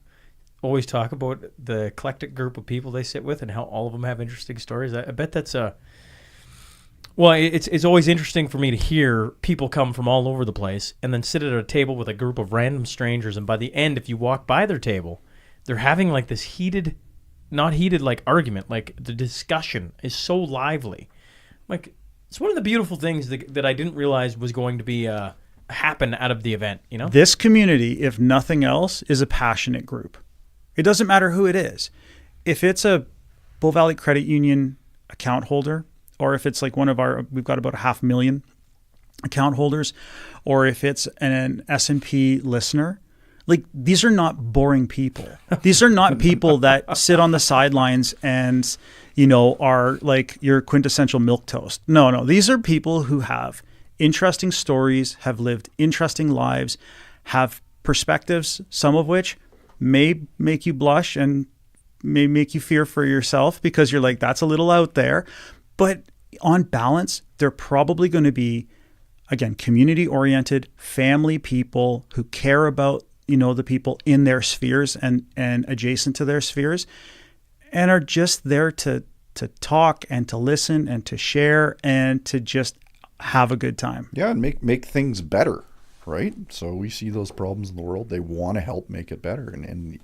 always talk about the eclectic group of people they sit with and how all of them have interesting stories. I bet that's it's always interesting for me to hear people come from all over the place and then sit at a table with a group of random strangers. And by the end, if you walk by their table, they're having like this not heated like argument. Like, the discussion is so lively. Like, it's one of the beautiful things that I didn't realize was going to be happen out of the event, This community, if nothing else, is a passionate group. It doesn't matter who it is. If it's a Bull Valley Credit Union account holder, or if it's like we've got about 500,000 account holders, or if it's an S&P listener, like these are not boring people. These are not people that sit on the sidelines and, are like your quintessential milquetoast. No. These are people who have interesting stories, have lived interesting lives, have perspectives, some of which may make you blush and may make you fear for yourself because you're like, that's a little out there. But on balance, they're probably going to be, again, community-oriented, family people who care about, the people in their spheres and adjacent to their spheres, and are just there to talk and to listen and to share and to just have a good time. Yeah, and make things better, right? So we see those problems in the world. They want to help make it better. And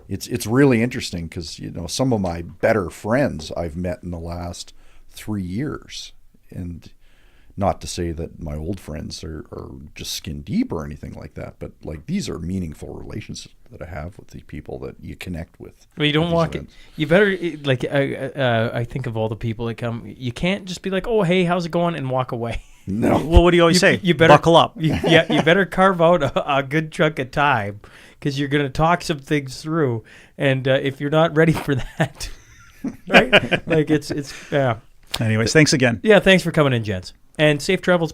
it's really interesting because, some of my better friends I've met in the last 3 years. And not to say that my old friends are just skin deep or anything like that, but like these are meaningful relationships that I have with the people that you connect with. Well, you don't walk it. You better, like, I think of all the people that come, you can't just be like, oh, hey, how's it going? And walk away. No. Well, what do you always say? You better buckle up. You better carve out a good chunk of time because you're going to talk some things through. And if you're not ready for that, right? Like it's. Anyways, thanks again. Yeah, thanks for coming in, gents. And safe travels back.